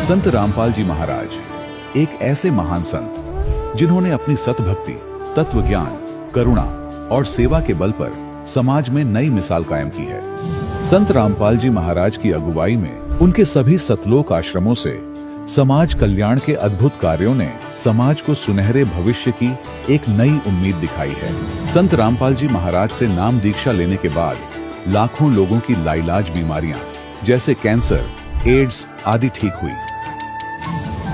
संत रामपाल जी महाराज एक ऐसे महान संत जिन्होंने अपनी सतभक्ति, तत्व ज्ञान, करुणा और सेवा के बल पर समाज में नई मिसाल कायम की है। संत रामपाल जी महाराज की अगुवाई में उनके सभी सतलोक आश्रमों से समाज कल्याण के अद्भुत कार्यों ने समाज को सुनहरे भविष्य की एक नई उम्मीद दिखाई है। संत रामपाल जी महाराज से नाम दीक्षा लेने के बाद लाखों लोगों की लाइलाज बीमारियां जैसे कैंसर, एड्स आदि ठीक हुई।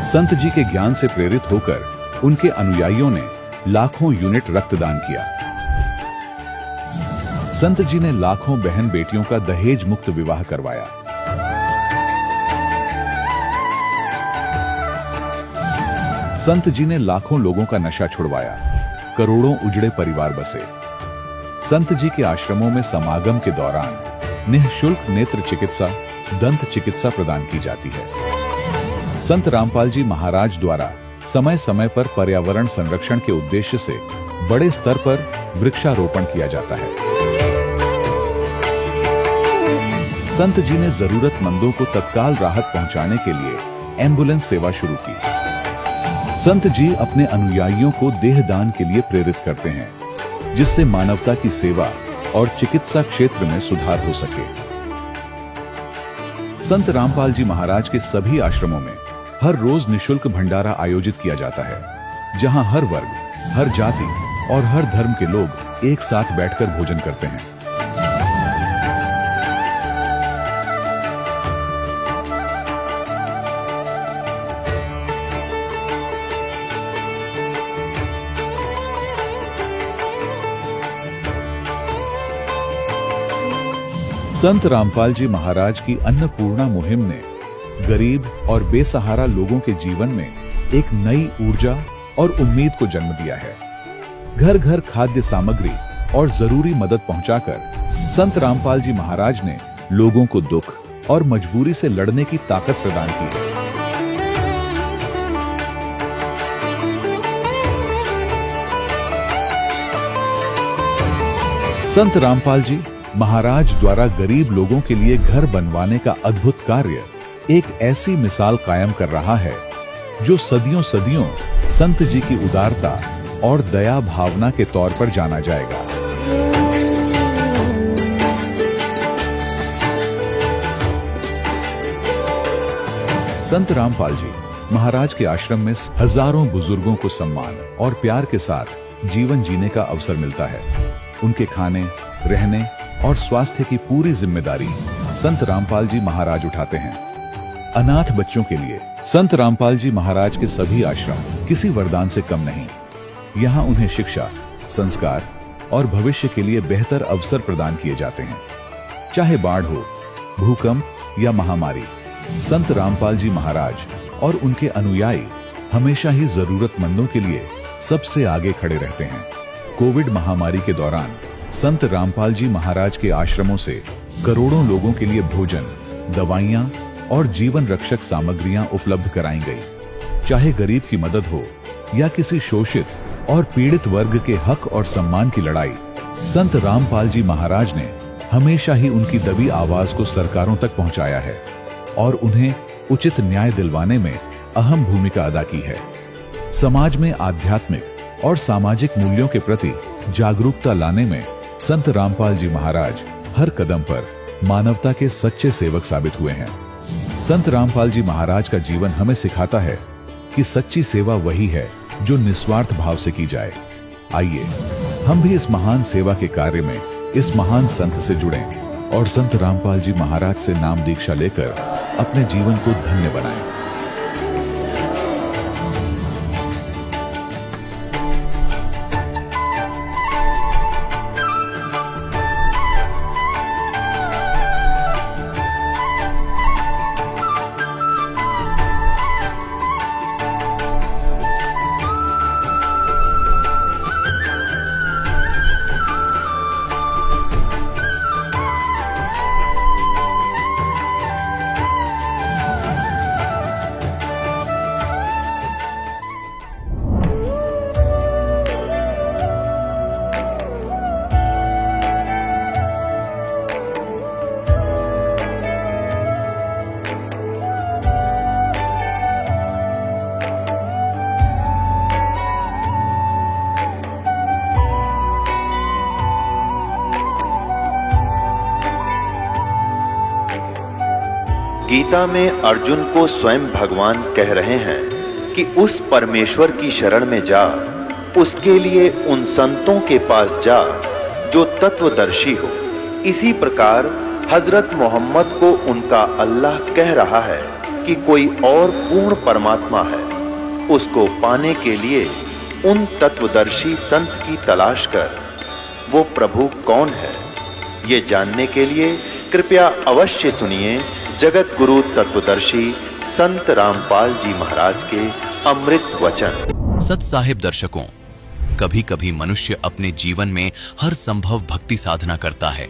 संत जी के ज्ञान से प्रेरित होकर उनके अनुयायियों ने लाखों यूनिट रक्तदान किया। संत जी ने लाखों बहन बेटियों का दहेज मुक्त विवाह करवाया। संत जी ने लाखों लोगों का नशा छुड़वाया, करोड़ों उजड़े परिवार बसे। संत जी के आश्रमों में समागम के दौरान निःशुल्क नेत्र चिकित्सा, दंत चिकित्सा प्रदान की जाती है। संत रामपाल जी महाराज द्वारा समय समय पर पर्यावरण संरक्षण के उद्देश्य से बड़े स्तर पर वृक्षारोपण किया जाता है। संत जी ने जरूरतमंदों को तत्काल राहत पहुंचाने के लिए एम्बुलेंस सेवा शुरू की। संत जी अपने अनुयायियों को देहदान के लिए प्रेरित करते हैं, जिससे मानवता की सेवा और चिकित्सा क्षेत्र में सुधार हो सके। संत रामपाल जी महाराज के सभी आश्रमों में हर रोज निःशुल्क भंडारा आयोजित किया जाता है, जहां हर वर्ग, हर जाति और हर धर्म के लोग एक साथ बैठकर भोजन करते हैं। संत रामपाल जी महाराज की अन्नपूर्णा मुहिम ने गरीब और बेसहारा लोगों के जीवन में एक नई ऊर्जा और उम्मीद को जन्म दिया है। घर घर खाद्य सामग्री और जरूरी मदद पहुंचाकर संत रामपाल जी महाराज ने लोगों को दुख और मजबूरी से लड़ने की ताकत प्रदान की है। संत रामपाल जी महाराज द्वारा गरीब लोगों के लिए घर बनवाने का अद्भुत कार्य एक ऐसी मिसाल कायम कर रहा है जो सदियों सदियों संत जी की उदारता और दया भावना के तौर पर जाना जाएगा। संत रामपाल जी महाराज के आश्रम में हजारों बुजुर्गों को सम्मान और प्यार के साथ जीवन जीने का अवसर मिलता है। उनके खाने, रहने और स्वास्थ्य की पूरी जिम्मेदारी संत रामपाल जी महाराज उठाते हैं। अनाथ बच्चों के लिए संत रामपाल जी महाराज के सभी आश्रम किसी वरदान से कम नहीं। यहाँ उन्हें शिक्षा, संस्कार और भविष्य के लिए बेहतर अवसर प्रदान किए जाते हैं। चाहे बाढ़ हो, भूकंप या महामारी, संत रामपाल जी महाराज और उनके अनुयायी हमेशा ही जरूरतमंदों के लिए सबसे आगे खड़े रहते हैं। कोविड महामारी के दौरान संत रामपाल जी महाराज के आश्रमों से करोड़ों लोगों के लिए भोजन, दवाइयां और जीवन रक्षक सामग्रियां उपलब्ध कराई गई। चाहे गरीब की मदद हो या किसी शोषित और पीड़ित वर्ग के हक और सम्मान की लड़ाई, संत रामपाल जी महाराज ने हमेशा ही उनकी दबी आवाज को सरकारों तक पहुंचाया है और उन्हें उचित न्याय दिलवाने में अहम भूमिका अदा की है। समाज में आध्यात्मिक और सामाजिक मूल्यों के प्रति जागरूकता लाने में संत रामपाल जी महाराज हर कदम पर मानवता के सच्चे सेवक साबित हुए हैं। संत रामपाल जी महाराज का जीवन हमें सिखाता है कि सच्ची सेवा वही है जो निस्वार्थ भाव से की जाए। आइए हम भी इस महान सेवा के कार्य में इस महान संत से जुड़ें और संत रामपाल जी महाराज से नाम दीक्षा लेकर अपने जीवन को धन्य बनाएं। गीता में अर्जुन को स्वयं भगवान कह रहे हैं कि उस परमेश्वर की शरण में जा, उसके लिए उन संतों के पास जा जो तत्वदर्शी हो। इसी प्रकार हजरत मोहम्मद को उनका अल्लाह कह रहा है कि कोई और पूर्ण परमात्मा है, उसको पाने के लिए उन तत्वदर्शी संत की तलाश कर। वो प्रभु कौन है, ये जानने के लिए कृपया अवश्य सुनिए जगत गुरु तत्वदर्शी संत रामपाल जी महाराज के अमृत वचन। सत साहिब दर्शकों, कभी कभी मनुष्य अपने जीवन में हर संभव भक्ति साधना करता है,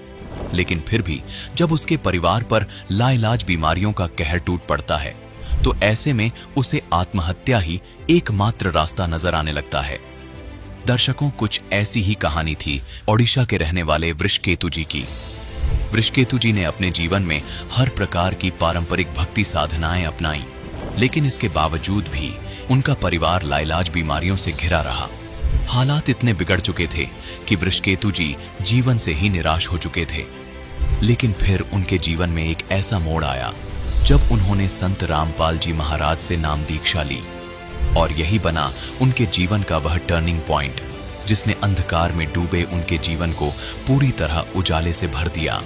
लेकिन फिर भी जब उसके परिवार पर लाइलाज बीमारियों का कहर टूट पड़ता है तो ऐसे में उसे आत्महत्या ही एकमात्र रास्ता नजर आने लगता है। दर्शकों, कुछ ऐसी ही कहानी थी ओडिशा के रहने वाले वृषकेतु जी की। वृषकेतु जी ने अपने जीवन में हर प्रकार की पारंपरिक भक्ति साधनाएं अपनाई, लेकिन इसके बावजूद भी उनका परिवार लाइलाज बीमारियों से घिरा रहा। हालात इतने बिगड़ चुके थे कि वृषकेतु जी जीवन से ही निराश हो चुके थे। लेकिन फिर उनके जीवन में एक ऐसा मोड़ आया जब उन्होंने संत रामपाल जी महाराज से नाम दीक्षा ली, और यही बना उनके जीवन का वह टर्निंग पॉइंट जिसने अंधकार में डूबे उनके जीवन को पूरी तरह उजाले से भर दिया।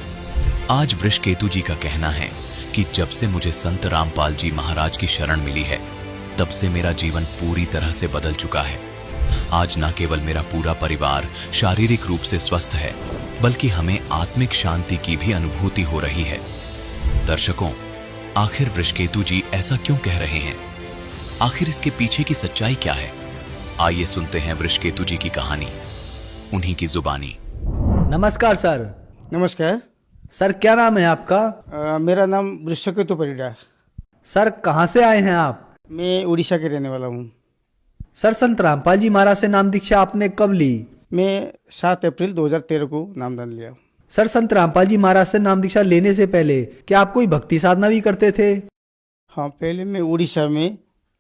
आज वृषकेतु जी का कहना है कि जब से मुझे संत रामपाल जी महाराज की शरण मिली है, तब से मेरा जीवन पूरी तरह से बदल चुका है। आज न केवल मेरा पूरा परिवार शारीरिक रूप से स्वस्थ है, बल्कि हमें आत्मिक शांति की भी अनुभूति हो रही है। दर्शकों, आखिर वृषकेतु जी ऐसा क्यों कह रहे हैं? आखिर इसके पीछे की सच्चाई क्या है? आइए सुनते हैं वृषकेतु जी की कहानी, उन्हीं की जुबानी। नमस्कार सर। नमस्कार सर, क्या नाम है आपका? मेरा नाम वृषकेतु परिडा। सर, कहाँ से आए हैं आप? मैं उड़ीसा के रहने वाला हूँ। सर, संत रामपाल जी महाराज से नाम दीक्षा आपने कब ली? मैं 7 अप्रैल 2013 को नामदान लिया। सर, संत रामपाल जी महाराज से नाम दीक्षा लेने से पहले क्या आप कोई भक्ति साधना भी करते थे? हाँ, पहले मैं उड़ीसा में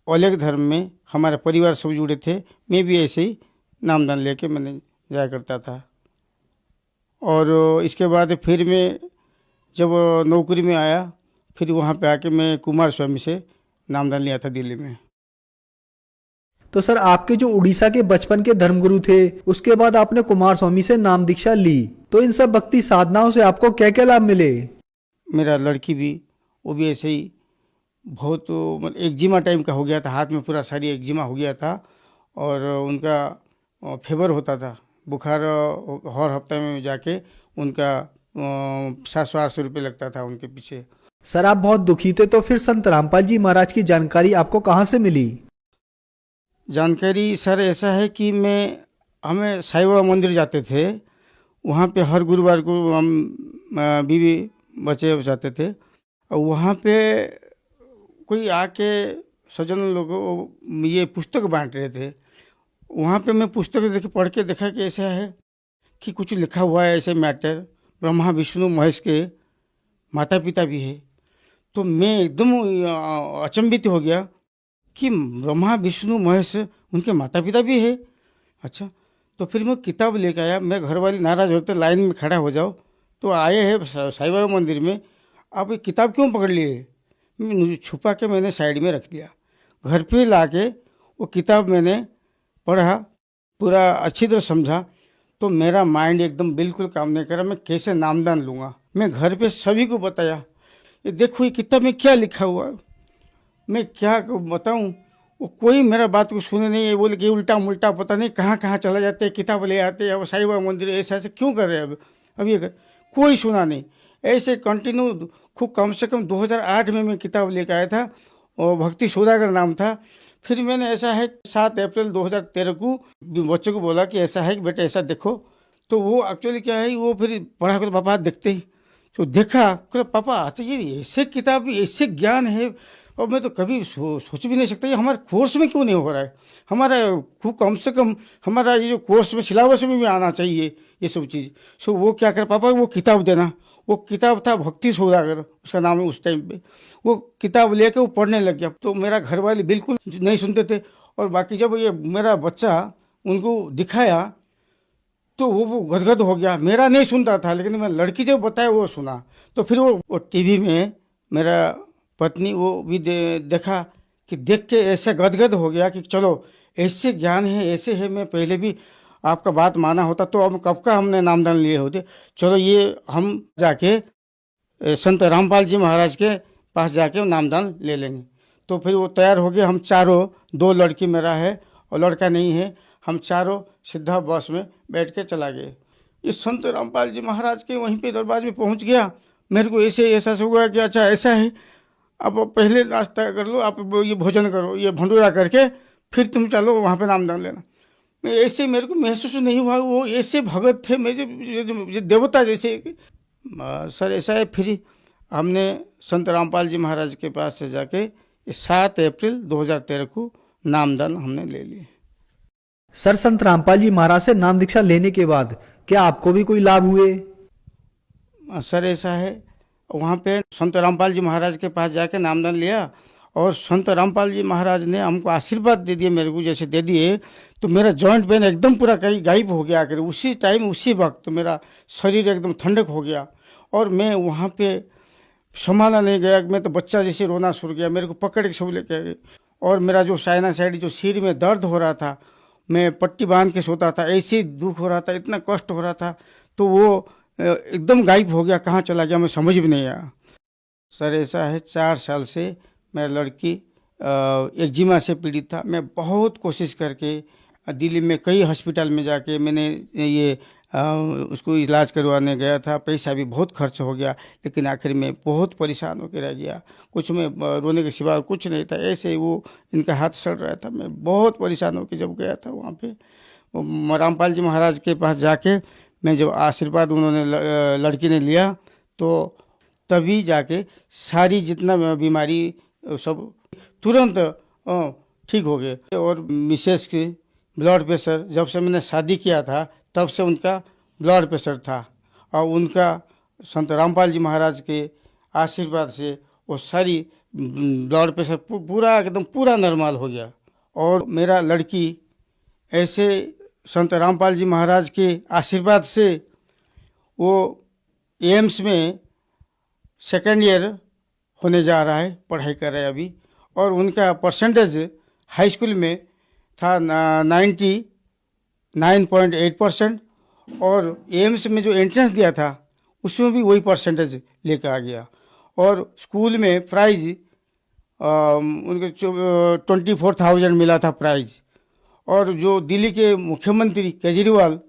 अलग धर्म में हमारा परिवार सब जुड़े थे। मैं भी ऐसे ही नामदान लेके मैंने जाया करता था। और इसके बाद फिर मैं जब नौकरी में आया, फिर वहाँ पे आके मैं कुमार स्वामी से नामदान लिया था दिल्ली में। तो सर, आपके जो उड़ीसा के बचपन के धर्मगुरु थे, उसके बाद आपने कुमार स्वामी से नाम दीक्षा ली, तो इन सब भक्ति साधनाओं से आपको क्या क्या लाभ मिले? मेरा लड़की भी, वो भी ऐसे ही बहुत एक्जिमा टाइम का हो गया था, हाथ में पूरा सारी एक्जिमा हो गया था, और उनका फीवर होता था, बुखार हर हफ्ते में जाके उनका 700-800 रुपये लगता था उनके पीछे। सर, आप बहुत दुखी थे, तो फिर संत रामपाल जी महाराज की जानकारी आपको कहाँ से मिली? जानकारी सर ऐसा है कि हमें साईं बाबा मंदिर जाते थे, वहाँ पे हर गुरुवार को हम बीवी बच्चे जाते थे, और वहाँ पे कोई आके सज्जन लोगों ये पुस्तक बांट रहे थे। वहाँ पे मैं पुस्तक पढ़ के देखा कि ऐसा है कि कुछ लिखा हुआ है ऐसे मैटर, ब्रह्मा विष्णु महेश के माता पिता भी है। तो मैं एकदम अचंभित हो गया कि ब्रह्मा विष्णु महेश उनके माता पिता भी है। अच्छा, तो फिर मैं किताब लेकर आया। मैं घर वाले नाराज होते, लाइन में खड़ा हो जाओ, तो आए हैं साईं बाबा मंदिर में, आप ये किताब क्यों पकड़ लिए? मुझे छुपा के मैंने साइड में रख दिया। घर पे लाके वो किताब मैंने पढ़ा, पूरा अच्छी तरह समझा, तो मेरा माइंड एकदम बिल्कुल काम नहीं करा। मैं कैसे नामदान लूँगा? मैं घर पे सभी को बताया, ये देखो ये किताब में क्या लिखा हुआ है। मैं क्या बताऊं? वो कोई मेरा बात को सुने नहीं। ये बोले कि उल्टा मुल्टा पता नहीं कहाँ कहाँ चला जाते, किताब ले आते, अब साईं बाबा मंदिर ऐसा ऐसे क्यों कर रहे हैं? अब ये कर, कोई सुना नहीं। ऐसे कंटिन्यू खूब कम से कम 2008 में मैं किताब लेकर आया था, और भक्ति सौदागर नाम था। फिर मैंने ऐसा है 7 अप्रैल 2013 को बच्चों को बोला कि ऐसा है कि बेटा ऐसा देखो। तो वो एक्चुअली क्या है, वो फिर पढ़ा कर पापा देखते ही तो देखा, पापा तो ये ऐसे किताब ऐसे ज्ञान है, और मैं तो कभी सोच भी नहीं सकता ये हमारे कोर्स में क्यों नहीं हो रहा है। हमारा खूब कम से कम हमारा ये जो कोर्स में सिलेबस में भी आना चाहिए ये सब चीज़। सो वो क्या कर, पापा वो किताब देना। वो किताब था भक्ति सौदागर, उसका नाम है उस टाइम पे। वो किताब लेके वो पढ़ने लग गया। तो मेरा घर वाले बिल्कुल नहीं सुनते थे, और बाकी जब ये मेरा बच्चा उनको दिखाया तो वो गदगद हो गया। मेरा नहीं सुनता था, लेकिन मैं लड़की जब बताया वो सुना। तो फिर वो टीवी में मेरा पत्नी वो भी देखा कि देख के ऐसे गदगद हो गया कि चलो ऐसे ज्ञान है, ऐसे है, मैं पहले भी आपका बात माना होता तो हम कब का हमने नामदान लिए होते। चलो ये हम जाके संत रामपाल जी महाराज के पास जाके नामदान ले लेंगे। तो फिर वो तैयार हो गए। हम चारों, 2 लड़की मेरा है और लड़का नहीं है, हम चारों सीधा बस में बैठ के चला गए। इस संत रामपाल जी महाराज के वहीं पे दरबार में पहुंच गया। मेरे को ऐसे एहसास हुआ कि अच्छा ऐसा है, अब पहले नाश्ता कर लो, आप ये भोजन करो, ये भंडूरा करके फिर तुम चलो वहाँ पे नामदान लेना। मैं ऐसे, मेरे को महसूस नहीं हुआ, वो ऐसे भगत थे मेरे देवता जैसे। सर ऐसा है, फिर हमने संत रामपाल जी महाराज के पास से जाके 7 अप्रैल 2013 को नामदान हमने ले लिए। सर, संत रामपाल जी महाराज से नाम दीक्षा लेने के बाद क्या आपको भी कोई लाभ हुए? सर ऐसा है, वहाँ पे संत रामपाल जी महाराज के पास जाके नामदान लिया और संत रामपाल जी महाराज ने हमको आशीर्वाद दे दिए, मेरे को जैसे दे दिए, तो मेरा जॉइंट पेन एकदम पूरा कहीं गायब हो गया। आकर उसी टाइम, उसी वक्त मेरा शरीर एकदम ठंडक हो गया और मैं वहाँ पे संभाला नहीं गया। मैं तो बच्चा जैसे रोना शुरू गया, मेरे को पकड़ के सब लेके गए। और मेरा जो साइनासाइड, जो सिर में दर्द हो रहा था, मैं पट्टी बांध के सोता था, ऐसे दुख हो रहा था, इतना कष्ट हो रहा था, तो वो एकदम गायब हो गया। कहाँ चला गया मैं समझ भी नहीं आया। सर ऐसा है, 4 साल से मेरा लड़की एक्जिमा से पीड़ित था। मैं बहुत कोशिश करके दिल्ली में कई हॉस्पिटल में जाके मैंने ये उसको इलाज करवाने गया था। पैसा भी बहुत खर्च हो गया, लेकिन आखिर में बहुत परेशान होकर रह गया। कुछ में रोने के सिवा कुछ नहीं था, ऐसे ही वो इनका हाथ सड़ रहा था। मैं बहुत परेशान होकर जब गया था वहाँ पे रामपाल जी महाराज के पास जाके, मैं जब आशीर्वाद उन्होंने लड़की ने लिया, तो तभी जाके सारी जितना बीमारी सब तुरंत ठीक हो गए। और मिसेस की ब्लड प्रेशर, जब से मैंने शादी किया था तब से उनका ब्लड प्रेशर था, और उनका संत रामपाल जी महाराज के आशीर्वाद से वो सारी ब्लड प्रेशर पूरा एकदम पूरा नॉर्मल हो गया। और मेरा लड़की ऐसे संत रामपाल जी महाराज के आशीर्वाद से वो एम्स में 2nd ईयर होने जा रहा है, पढ़ाई कर रहा है अभी। और उनका परसेंटेज हाई स्कूल में था 99.8%, और एम्स में जो एंट्रेंस दिया था उसमें भी वही परसेंटेज लेकर आ गया। और स्कूल में प्राइज उनके 24,000 मिला था प्राइज। और जो दिल्ली के मुख्यमंत्री केजरीवाल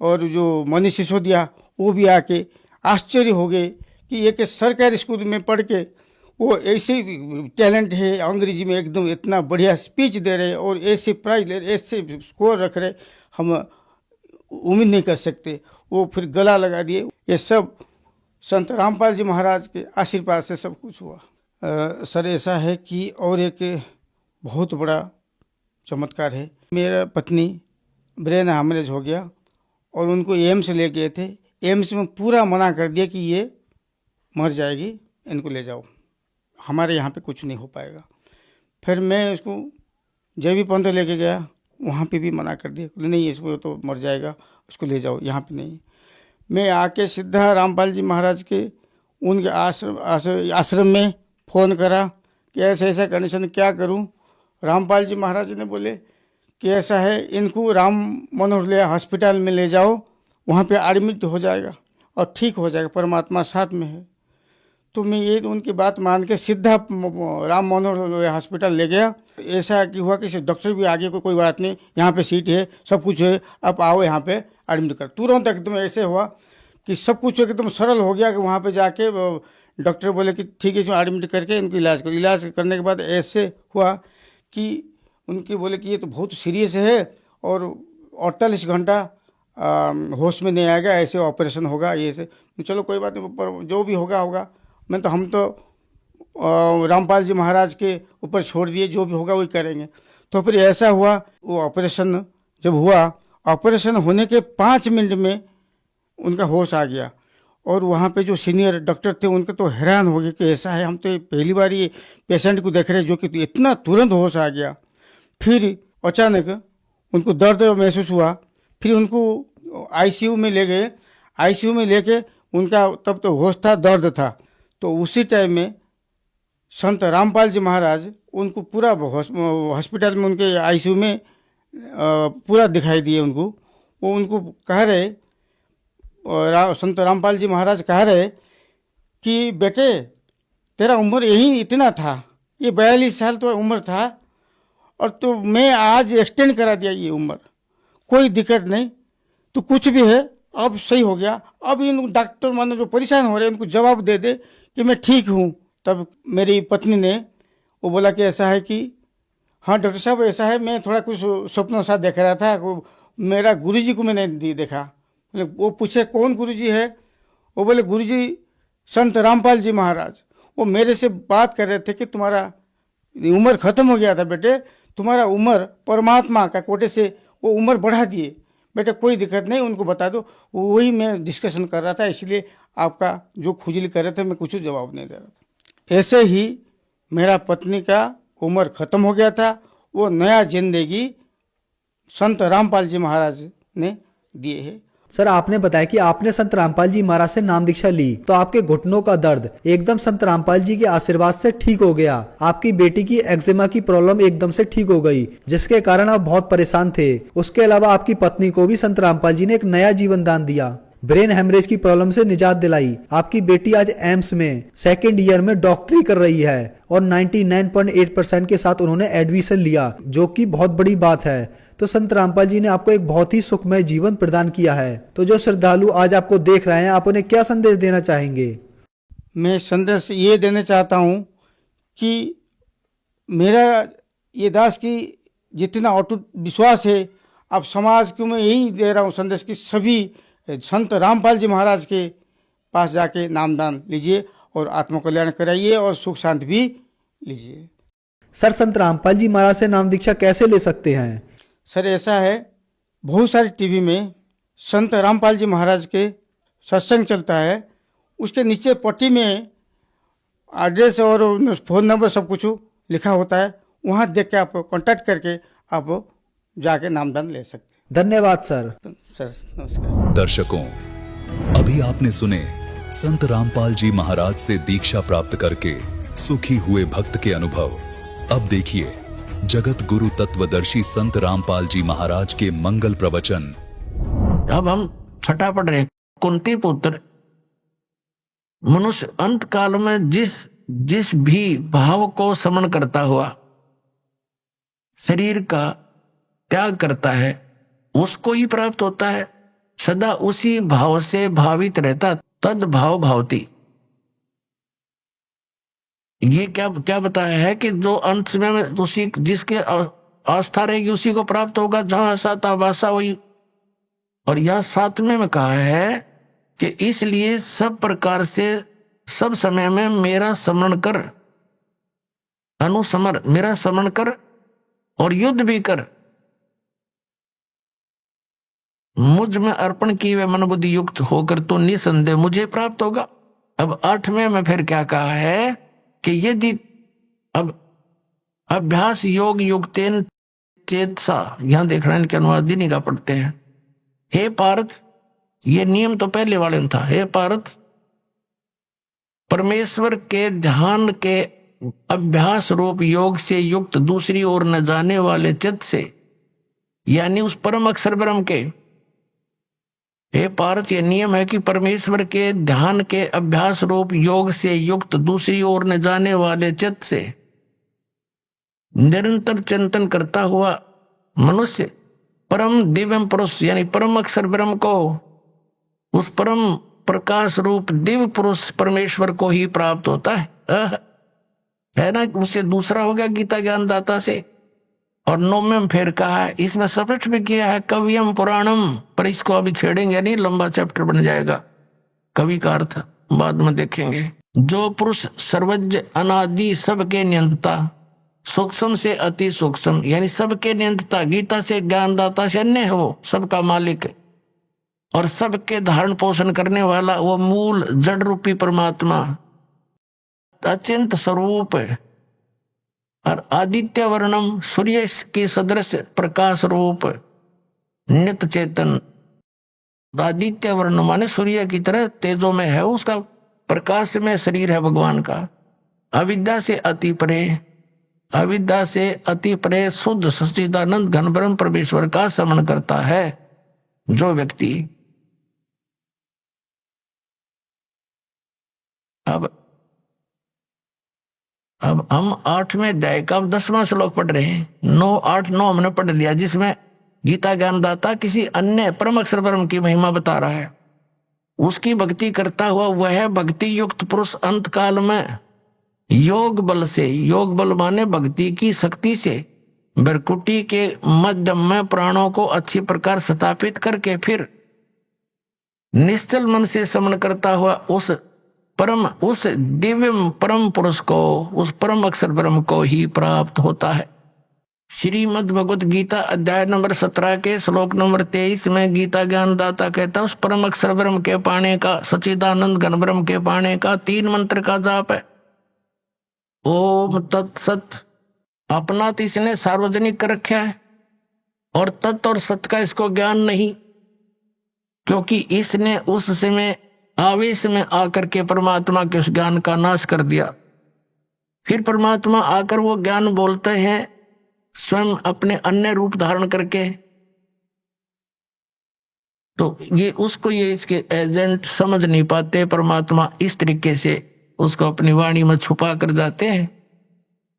और जो मनीष सिसोदिया, वो भी आके आश्चर्य हो गए कि एक सरकारी स्कूल में पढ़ के वो ऐसे टैलेंट है, अंग्रेजी में एकदम इतना बढ़िया स्पीच दे रहे और ऐसे प्राइज ले रहे, ऐसे स्कोर रख रहे, हम उम्मीद नहीं कर सकते। वो फिर गला लगा दिए। ये सब संत रामपाल जी महाराज के आशीर्वाद से सब कुछ हुआ। सर ऐसा है कि और एक बहुत बड़ा चमत्कार है। मेरा पत्नी ब्रेन हैमरेज हो गया और उनको एम्स ले गए थे। एम्स में पूरा मना कर दिया कि ये मर जाएगी, इनको ले जाओ, हमारे यहाँ पे कुछ नहीं हो पाएगा। फिर मैं उसको JB पंत लेके गया, वहाँ पे भी मना कर दिया, नहीं इसको तो मर जाएगा, उसको ले जाओ, यहाँ पे नहीं। मैं आके सीधा रामपाल जी महाराज के उनके आश्रम में फ़ोन करा कि ऐसा ऐसा कंडीशन, क्या करूँ। रामपाल जी महाराज ने बोले कि ऐसा है, इनको राम मनोहर हॉस्पिटल में ले जाओ, वहाँ पे एडमिट हो जाएगा और ठीक हो जाएगा, परमात्मा साथ में है। तो मैं ये उनकी बात मान के सीधा राम मनोहर हॉस्पिटल ले गया। ऐसा कि हुआ कि डॉक्टर भी आगे कोई बात नहीं, यहाँ पे सीट है, सब कुछ है, आप आओ यहाँ पे एडमिट कर। तुरंत एकदम ऐसे हुआ कि सब कुछ एकदम सरल हो गया कि वहाँ पे जाके डॉक्टर बोले कि ठीक है, इसमें एडमिट करके इनको इलाज करो। इलाज करने के बाद ऐसे हुआ कि उनके बोले कि ये तो बहुत सीरियस है और 48 घंटा होश में नहीं आएगा, ऐसे ऑपरेशन होगा, ये से। चलो कोई बात नहीं, पर जो भी होगा होगा। हम तो रामपाल जी महाराज के ऊपर छोड़ दिए, जो भी होगा वही करेंगे। तो फिर ऐसा हुआ, वो ऑपरेशन जब हुआ, ऑपरेशन होने के 5 मिनट में उनका होश आ गया। और वहाँ पे जो सीनियर डॉक्टर थे उनके तो हैरान हो गए कि ऐसा है, हम तो पहली बार ये पेशेंट को देख रहे हैं जो कि इतना तुरंत होश आ गया। फिर अचानक उनको दर्द महसूस हुआ, फिर उनको ICU में ले गए। ICU में लेके उनका तब तो होश था, दर्द था। तो उसी टाइम में संत रामपाल जी महाराज उनको पूरा हॉस्पिटल में उनके आईसीयू में पूरा दिखाई दिए उनको। वो उनको कह रहे संत रामपाल जी महाराज कह रहे कि बेटे तेरा उम्र यही इतना था, ये 42 साल तो उम्र था और तो मैं आज एक्सटेंड करा दिया ये उम्र, कोई दिक्कत नहीं, तो कुछ भी है अब सही हो गया। अब इन डॉक्टर मानो जो परेशान हो रहे हैं उनको जवाब दे दे कि मैं ठीक हूँ। तब मेरी पत्नी ने वो बोला कि ऐसा है कि हाँ डॉक्टर साहब ऐसा है, मैं थोड़ा कुछ स्वप्नों साथ देख रहा था, मेरा गुरुजी को मैंने देखा। वो पूछे कौन गुरुजी है? वो बोले गुरुजी संत रामपाल जी महाराज। वो मेरे से बात कर रहे थे कि तुम्हारा उम्र खत्म हो गया था बेटे, तुम्हारा उम्र परमात्मा का कोटे से वो उम्र बढ़ा दिए बेटे, कोई दिक्कत नहीं, उनको बता दो। वही मैं डिस्कशन कर रहा था, इसलिए आपका जो खुजली कर रहे थे मैं कुछ जवाब नहीं दे रहा था। ऐसे ही मेरा पत्नी का उम्र खत्म हो गया था, वो नया जिंदगी संत रामपाल जी महाराज ने दिए है। सर आपने बताया कि आपने संत रामपाल जी महाराज से नाम दीक्षा ली तो आपके घुटनों का दर्द एकदम संत रामपाल जी के आशीर्वाद से ठीक हो गया। आपकी बेटी की एक्जिमा की प्रॉब्लम एकदम से ठीक हो गई, जिसके कारण आप बहुत परेशान थे। उसके अलावा आपकी पत्नी को भी संत रामपाल जी ने एक नया जीवन दान दिया, ब्रेन हेमरेज की प्रॉब्लम से निजात दिलाई। आपकी बेटी आज एम्स में 2nd ईयर में डॉक्टरी कर रही है और 99.8% के साथ उन्होंने एडमिशन लिया, जो कि बहुत बड़ी बात है। तो संत रामपाल जी ने आपको एक बहुत ही सुखमय जीवन प्रदान किया है। तो जो श्रद्धालु आज आपको देख रहे हैं, आप उन्हें क्या संदेश देना चाहेंगे? मैं संदेश ये देना चाहता हूँ कि मेरा ये दास की जितना अटूट विश्वास है, अब समाज को मैं यही दे रहा हूँ संदेश कि सभी संत रामपाल जी महाराज के पास जाके नामदान लीजिए और आत्मकल्याण कराइए और सुख शांति भी लीजिए। सर संत रामपाल जी महाराज से नाम दीक्षा कैसे ले सकते हैं? सर ऐसा है, बहुत सारे टीवी में संत रामपाल जी महाराज के सत्संग चलता है, उसके नीचे पट्टी में एड्रेस और फ़ोन नंबर सब कुछ लिखा होता है, वहाँ देख के आप कांटेक्ट करके आप जाके नामदान ले सकते हैं। धन्यवाद सर। सर नमस्कार। दर्शकों, अभी आपने सुने संत रामपाल जी महाराज से दीक्षा प्राप्त करके सुखी हुए भक्त के अनुभव। अब देखिए जगत गुरु तत्वदर्शी संत रामपाल जी महाराज के मंगल प्रवचन। अब हम छठा पढ़ रहे, कुंती पुत्र। मनुष्य अंत काल में जिस भी भाव को समन करता हुआ शरीर का त्याग करता है, उसको ही प्राप्त होता है। सदा उसी भाव से भावित रहता, तद भाव भावती। ये क्या बताया है कि जो अंत समय में उसी जिसके आस्था रहेगी उसी को प्राप्त होगा, जहां साता वासा वही। और यह 7वें में कहा है कि इसलिए सब प्रकार से सब समय में मेरा स्मरण कर, अनुस्मर मेरा स्मरण कर और युद्ध भी कर, मुझ में अर्पण किए हुए मन बुद्धि युक्त होकर तो निसंदेह मुझे प्राप्त होगा। अब 8वें में फिर क्या कहा है कि यदि अब अभ्यास योग युक्तेन चेतसा, यहां देख रहे हैं कि अनुवाद नहीं का पढ़ते हैं। हे पार्थ, ये नियम तो पहले वाले में था। हे पार्थ, परमेश्वर के ध्यान के अभ्यास रूप योग से युक्त दूसरी ओर न जाने वाले चित्त से, यानी उस परम अक्षर ब्रह्म के। हे पार्थ, यह नियम है कि परमेश्वर के ध्यान के अभ्यास रूप योग से युक्त दूसरी ओर न जाने वाले चित्त से निरंतर चिंतन करता हुआ मनुष्य परम दिव्य पुरुष यानी परम अक्षर ब्रह्म को, उस परम प्रकाश रूप दिव्य पुरुष परमेश्वर को ही प्राप्त होता है ना। उससे दूसरा हो गया गीता ज्ञानदाता से। और 9वें में फिर कहा है, इसमें स्पष्ट भी किया है कवियम पुराणम, पर इसको अभी छेड़ेंगे नहीं, लंबा चैप्टर बन जाएगा। कवि का अर्थ बाद में देखेंगे। जो पुरुष सर्वज्ञ अनादि सबके नियंता, सूक्ष्म से अति सूक्ष्म यानी सबके नियंता, गीता से ज्ञानदाता से अन्य है, वो सबका मालिक और सबके धारण पोषण करने वाला, वो मूल जड़ रूपी परमात्मा अचिंत स्वरूप है। और आदित्य वर्णम, सूर्य के सदृश प्रकाश रूप नित्य चेतन। आदित्य वर्ण माने सूर्य की तरह तेजो में है, उसका प्रकाश में शरीर है भगवान का। अविद्या से अति परे, अविद्या से अति परे शुद्ध सच्चिदानंद घन ब्रह्म परमेश्वर का स्मरण करता है जो व्यक्ति। अब हम 8वें अध्याय का 10वां श्लोक पढ़ रहे हैं। 9, 8, 9 हमने पढ़ लिया, जिसमें गीता ज्ञानदाता किसी अन्य परम अक्षर ब्रह्म की महिमा बता रहा है। उसकी भक्ति करता हुआ वह भक्ति युक्त पुरुष अंत काल में योग बल से, योग बल माने भक्ति की शक्ति से, भ्रकुटी के मध्यम में प्राणों को अच्छी प्रकार स्थापित करके फिर निश्चल मन से स्मरण करता हुआ उस दिव्य परम पुरुष को, उस परम अक्षर ब्रह्म को ही प्राप्त होता है। श्रीमद् भगवत गीता अध्याय नंबर 17 के श्लोक नंबर 23 में गीता ज्ञानदाता कहता है उस परम अक्षर ब्रह्म के पाने का, सच्चिदानंद घन ब्रह्म के पाने का 3 मंत्र का जाप है। ओम तत्सत, अपना तो इसने सार्वजनिक कर रखा है, और तत् और सत का इसको ज्ञान नहीं, क्योंकि इसने उस समय आवेश में आकर के परमात्मा के उस ज्ञान का नाश कर दिया। फिर परमात्मा आकर वो ज्ञान बोलते हैं स्वयं अपने अन्य रूप धारण करके, तो ये उसको ये इसके एजेंट समझ नहीं पाते। परमात्मा इस तरीके से उसको अपनी वाणी में छुपा कर जाते हैं।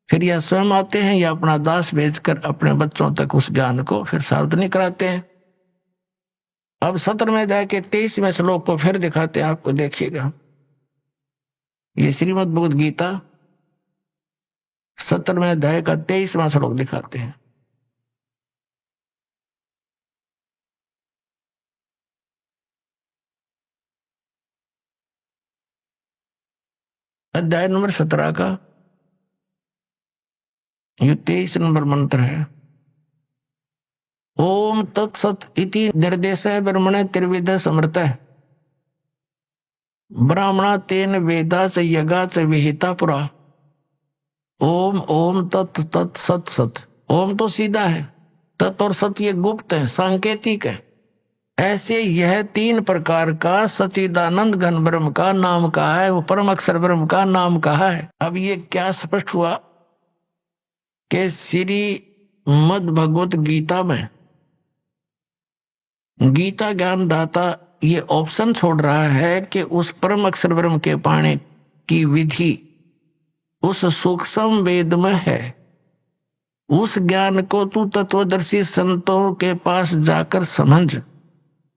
फिर या स्वयं आते हैं या अपना दास भेजकर अपने बच्चों तक उस ज्ञान को फिर सार्वजनिक कराते हैं। अब 17वें अध्याय के 23वें श्लोक को फिर दिखाते हैं आपको, देखिएगा। ये श्रीमद् भगवद गीता 17वें अध्याय का 23वां श्लोक दिखाते हैं। अध्याय नंबर 17 का ये 23 नंबर मंत्र है। ओम तत्सत इति निर्देश ब्रह्मणे त्रिविध समर्थ ब्राह्मणा तेन वेदा च यगा च विहिता पुरा। ओम ओम तत् तत् सत सत। ओम तो सीधा है, तत् और सत ये गुप्त है, सांकेतिक है। ऐसे यह 3 प्रकार का सच्चिदानंद घन ब्रह्म का नाम कहा है, वो परम अक्षर ब्रह्म का नाम कहा है। अब ये क्या स्पष्ट हुआ कि श्रीमद् भगवत गीता में गीता ज्ञानदाता ये ऑप्शन छोड़ रहा है कि उस परम अक्षर ब्रह्म के पाने की विधि उस सूक्ष्म वेद में है। उस ज्ञान को तू तत्वदर्शी संतों के पास जाकर समझ,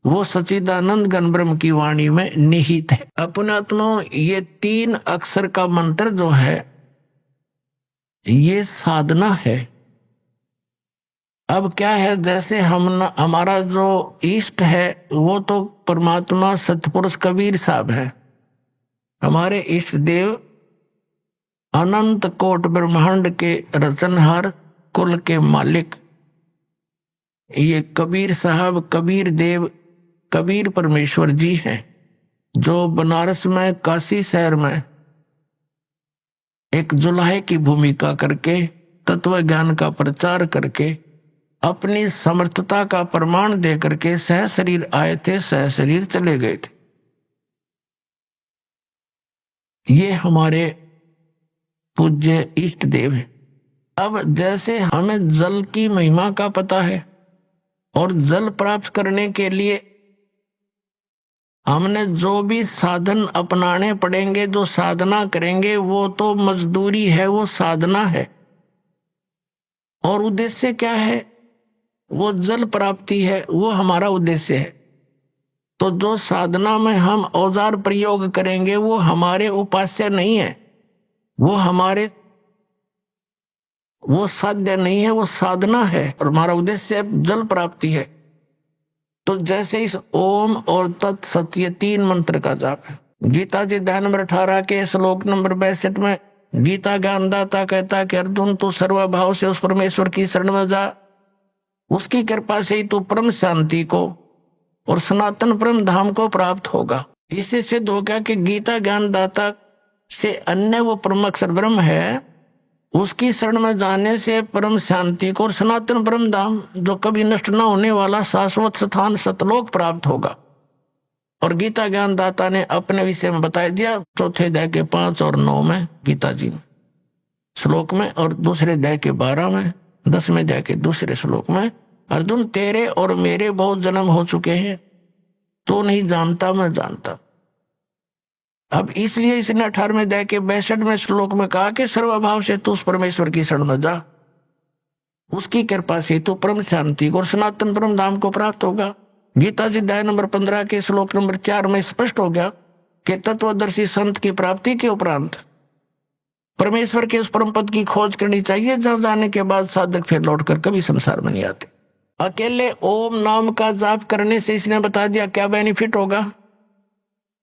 वो सच्चिदानंद घन ब्रह्म की वाणी में निहित है। अपनात्मा ये 3 अक्षर का मंत्र जो है ये साधना है। अब क्या है, जैसे हमारा जो इष्ट है वो तो परमात्मा सतपुरुष कबीर साहब है। हमारे इष्ट देव अनंत कोट ब्रह्मांड के रचनहार, कुल के मालिक ये कबीर साहब, कबीर देव, कबीर परमेश्वर जी हैं, जो बनारस में काशी शहर में एक जुलाहे की भूमिका करके तत्व ज्ञान का प्रचार करके अपनी समर्थता का प्रमाण दे करके सह शरीर आए थे, सह शरीर चले गए थे। ये हमारे पूज्य इष्ट देव हैं। अब जैसे हमें जल की महिमा का पता है और जल प्राप्त करने के लिए हमने जो भी साधन अपनाने पड़ेंगे, जो साधना करेंगे, वो तो मजदूरी है, वो साधना है। और उद्देश्य क्या है? वो जल प्राप्ति है, वो हमारा उद्देश्य है। तो जो साधना में हम औजार प्रयोग करेंगे वो हमारे उपास्य नहीं है, वो साध्य नहीं है, वो साधना है, और हमारा उद्देश्य जल प्राप्ति है। तो जैसे इस ओम और तत् सत ये 3 मंत्र का जाप है। गीता जी अध्याय नंबर 18 के श्लोक नंबर 62 में गीता ज्ञानदाता कहता है कि अर्जुन तू सर्वभाव से उस परमेश्वर की शरण में जा, उसकी कृपा से ही तू परम शांति को और सनातन परम धाम को प्राप्त होगा। इससे सिद्ध हो गया कि गीता ज्ञानदाता से अन्य वो परम अक्षर ब्रह्म है, उसकी शरण में जाने से परम शांति को और सनातन परम धाम, जो कभी नष्ट न होने वाला शाश्वत स्थान सतलोक प्राप्त होगा। और गीता ज्ञानदाता ने अपने विषय में बता दिया 4 अध्याय के 5 और 9 में गीता जी में। श्लोक में और दूसरे अध्याय के 12 में, 10वें अध्याय के दूसरे श्लोक में, अर्जुन तेरे और मेरे बहुत जन्म हो चुके हैं, तो नहीं जानता मैं जानता। अब इसलिए इसने 18वें अध्याय के 62वें श्लोक में कहा कि सर्वभाव से तू उस परमेश्वर की शरण में जा, उसकी कृपा से तू परम शांति और सनातन परम धाम को प्राप्त होगा। गीता जी अध्याय नंबर 15 के श्लोक नंबर 4 में स्पष्ट हो गया कि तत्वदर्शी संत की प्राप्ति के उपरांत परमेश्वर के उस परम पद की खोज करनी चाहिए, जहां जाने के बाद साधक फिर लौटकर कभी संसार में नहीं आते। अकेले ओम नाम का जाप करने से इसने बता दिया क्या बेनिफिट होगा।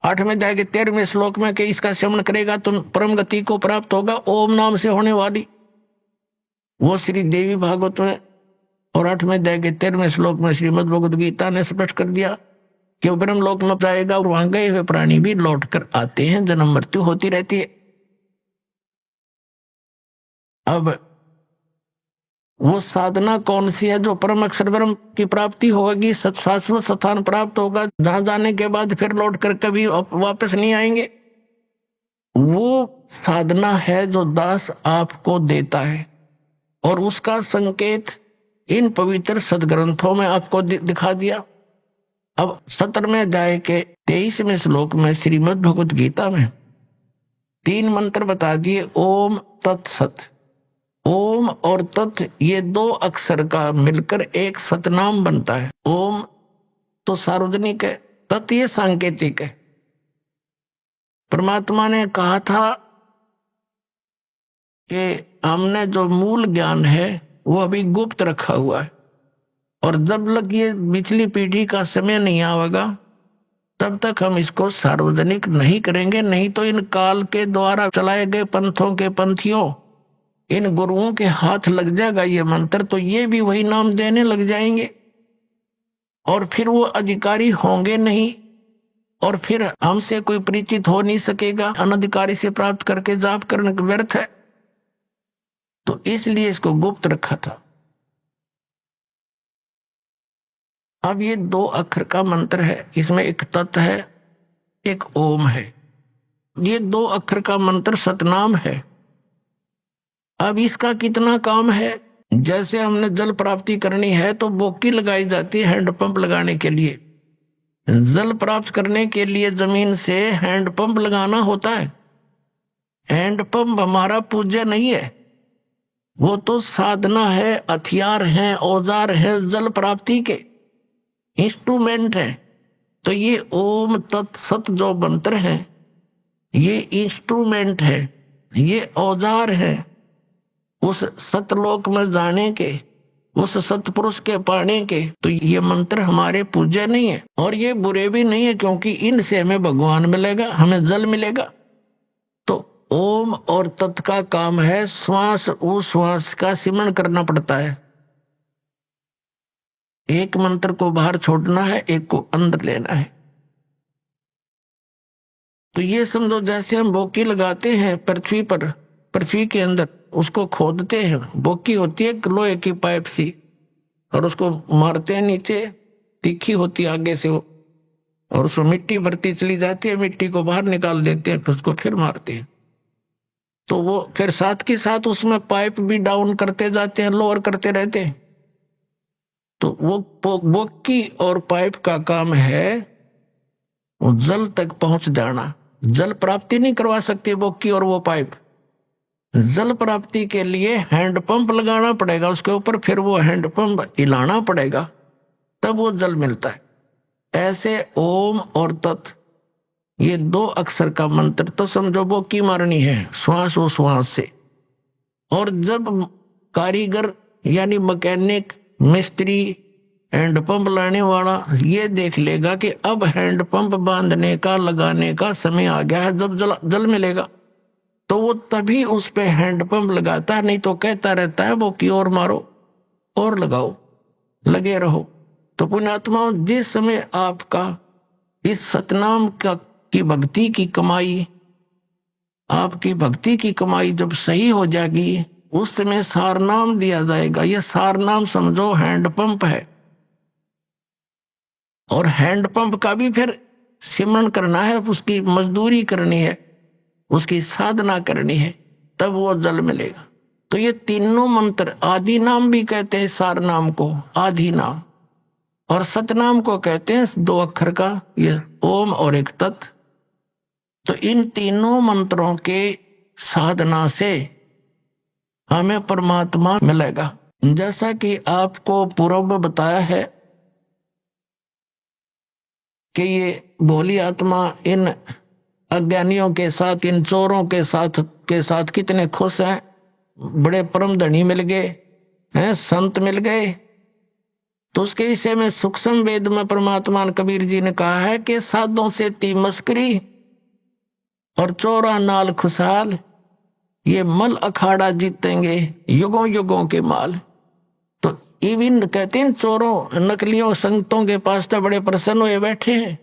8वें अध्याय के 13वें श्लोक में कि इसका सेवन करेगा तो परम गति को प्राप्त होगा। ओम नाम से होने वाली वो श्री देवी भागवत में और 8वें अध्याय के 13वें श्लोक में श्रीमद् भगवद गीता ने स्पष्ट कर दिया कि वो ब्रह्म लोक में जाएगा और वहां गए हुए प्राणी भी लौट कर आते हैं, जन्म मृत्यु होती रहती है। अब वो साधना कौन सी है जो परम अक्षर ब्रह्म की प्राप्ति होगी, शाश्वत स्थान प्राप्त होगा, जहां जाने के बाद फिर लौट कर कभी वापस नहीं आएंगे। वो साधना है जो दास आपको देता है और उसका संकेत इन पवित्र सदग्रंथों में आपको दिखा दिया। अब 17वें अध्याय के 23वें श्लोक में श्रीमद् भगवद गीता में 3 मंत्र बता दिए। ओम तत्सत। ओम और तत् ये 2 अक्षर का मिलकर एक सतनाम बनता है। ओम तो सार्वजनिक है, तत् ये सांकेतिक है। परमात्मा ने कहा था कि हमने जो मूल ज्ञान है वो अभी गुप्त रखा हुआ है और जब तक ये पिछली पीढ़ी का समय नहीं आएगा तब तक हम इसको सार्वजनिक नहीं करेंगे, नहीं तो इन काल के द्वारा चलाए गए पंथों के पंथियों, इन गुरुओं के हाथ लग जाएगा ये मंत्र, तो ये भी वही नाम देने लग जाएंगे और फिर वो अधिकारी होंगे नहीं और फिर हमसे कोई परिचित हो नहीं सकेगा। अनधिकारी से प्राप्त करके जाप करने व्यर्थ है, तो इसलिए इसको गुप्त रखा था। अब ये 2 अक्षर का मंत्र है, इसमें एक तत् है, एक ओम है। ये 2 अक्षर का मंत्र सतनाम है। अब इसका कितना काम है, जैसे हमने जल प्राप्ति करनी है तो बोकी लगाई जाती है हैंडपंप लगाने के लिए। जल प्राप्त करने के लिए जमीन से हैंडपंप लगाना होता है। हैंडपंप हमारा पूज्य नहीं है, वो तो साधना है, हथियार है, औजार है, जल प्राप्ति के इंस्ट्रूमेंट है। तो ये ओम तत्सत जो मंत्र है ये इंस्ट्रूमेंट है, ये औजार है उस सतलोक में जाने के, उस सतपुरुष के पाने के। तो ये मंत्र हमारे पूज्य नहीं है और ये बुरे भी नहीं है, क्योंकि इनसे हमें भगवान मिलेगा, हमें जल मिलेगा। तो ओम और तत् का काम है श्वास उश्वास का सिमरण करना पड़ता है। एक मंत्र को बाहर छोड़ना है, एक को अंदर लेना है। तो ये समझो जैसे हम बोकी लगाते हैं पृथ्वी पर, पृथ्वी के अंदर उसको खोदते हैं। बोकी होती है लोहे की पाइप सी और उसको मारते हैं नीचे, तीखी होती है आगे से वो, और उसमें मिट्टी भरती चली जाती है, मिट्टी को बाहर निकाल देते हैं, फिर उसको फिर मारते हैं। तो वो फिर साथ के साथ उसमें पाइप भी डाउन करते जाते हैं, लोअर करते रहते हैं। तो वो बोकी और पाइप का काम है वो जल तक पहुंच जाना। जल प्राप्ति नहीं करवा सकती बोकी और वो पाइप। जल प्राप्ति के लिए हैंडपंप लगाना पड़ेगा उसके ऊपर, फिर वो हैंडपंप हिलाना पड़ेगा, तब वो जल मिलता है। ऐसे ओम और तत् ये 2 अक्षर का मंत्र तो समझो बोकी मारनी है श्वास वो श्वास से। और जब कारीगर यानी मैकेनिक, मिस्त्री, हैंडपंप लाने वाला ये देख लेगा कि अब हैंडपंप बांधने का, लगाने का समय आ गया है, जब जल मिलेगा, तो वो तभी उस पे हैंडपंप लगाता है, नहीं तो कहता रहता है वो की और मारो और लगाओ, लगे रहो। तो पुण्यात्माओं, जिस समय आपका इस सतनाम की भक्ति की कमाई, आपकी भक्ति की कमाई जब सही हो जाएगी, उस समय सारनाम दिया जाएगा। यह सारनाम समझो हैंडपंप है, और हैंडपंप का भी फिर सिमरण करना है, उसकी मजदूरी करनी है, उसकी साधना करनी है। तब वो जल मिलेगा। तो ये तीनों मंत्र, आदि नाम भी कहते हैं सार नाम को, आदि नाम, और सतनाम को कहते हैं 2 अक्षर का, ये ओम और एक तत्। तो इन तीनों मंत्रों के साधना से हमें परमात्मा मिलेगा। जैसा कि आपको पूर्व में बताया है कि ये भोली आत्मा इन अज्ञानियों के साथ, इन चोरों के साथ कितने खुश हैं, बड़े परम धनी मिल गए हैं, संत मिल गए। तो उसके विषय में सूक्ष्म वेद में परमात्मा कबीर जी ने कहा है कि साधों से ती मस्करी और चोरा नाल खुशहाल, ये मल अखाड़ा जीतेंगे युगों युगों के माल। तो इवन कहते हैं चोरों नकलियों संतों के पास तो बड़े प्रसन्न हुए बैठे हैं।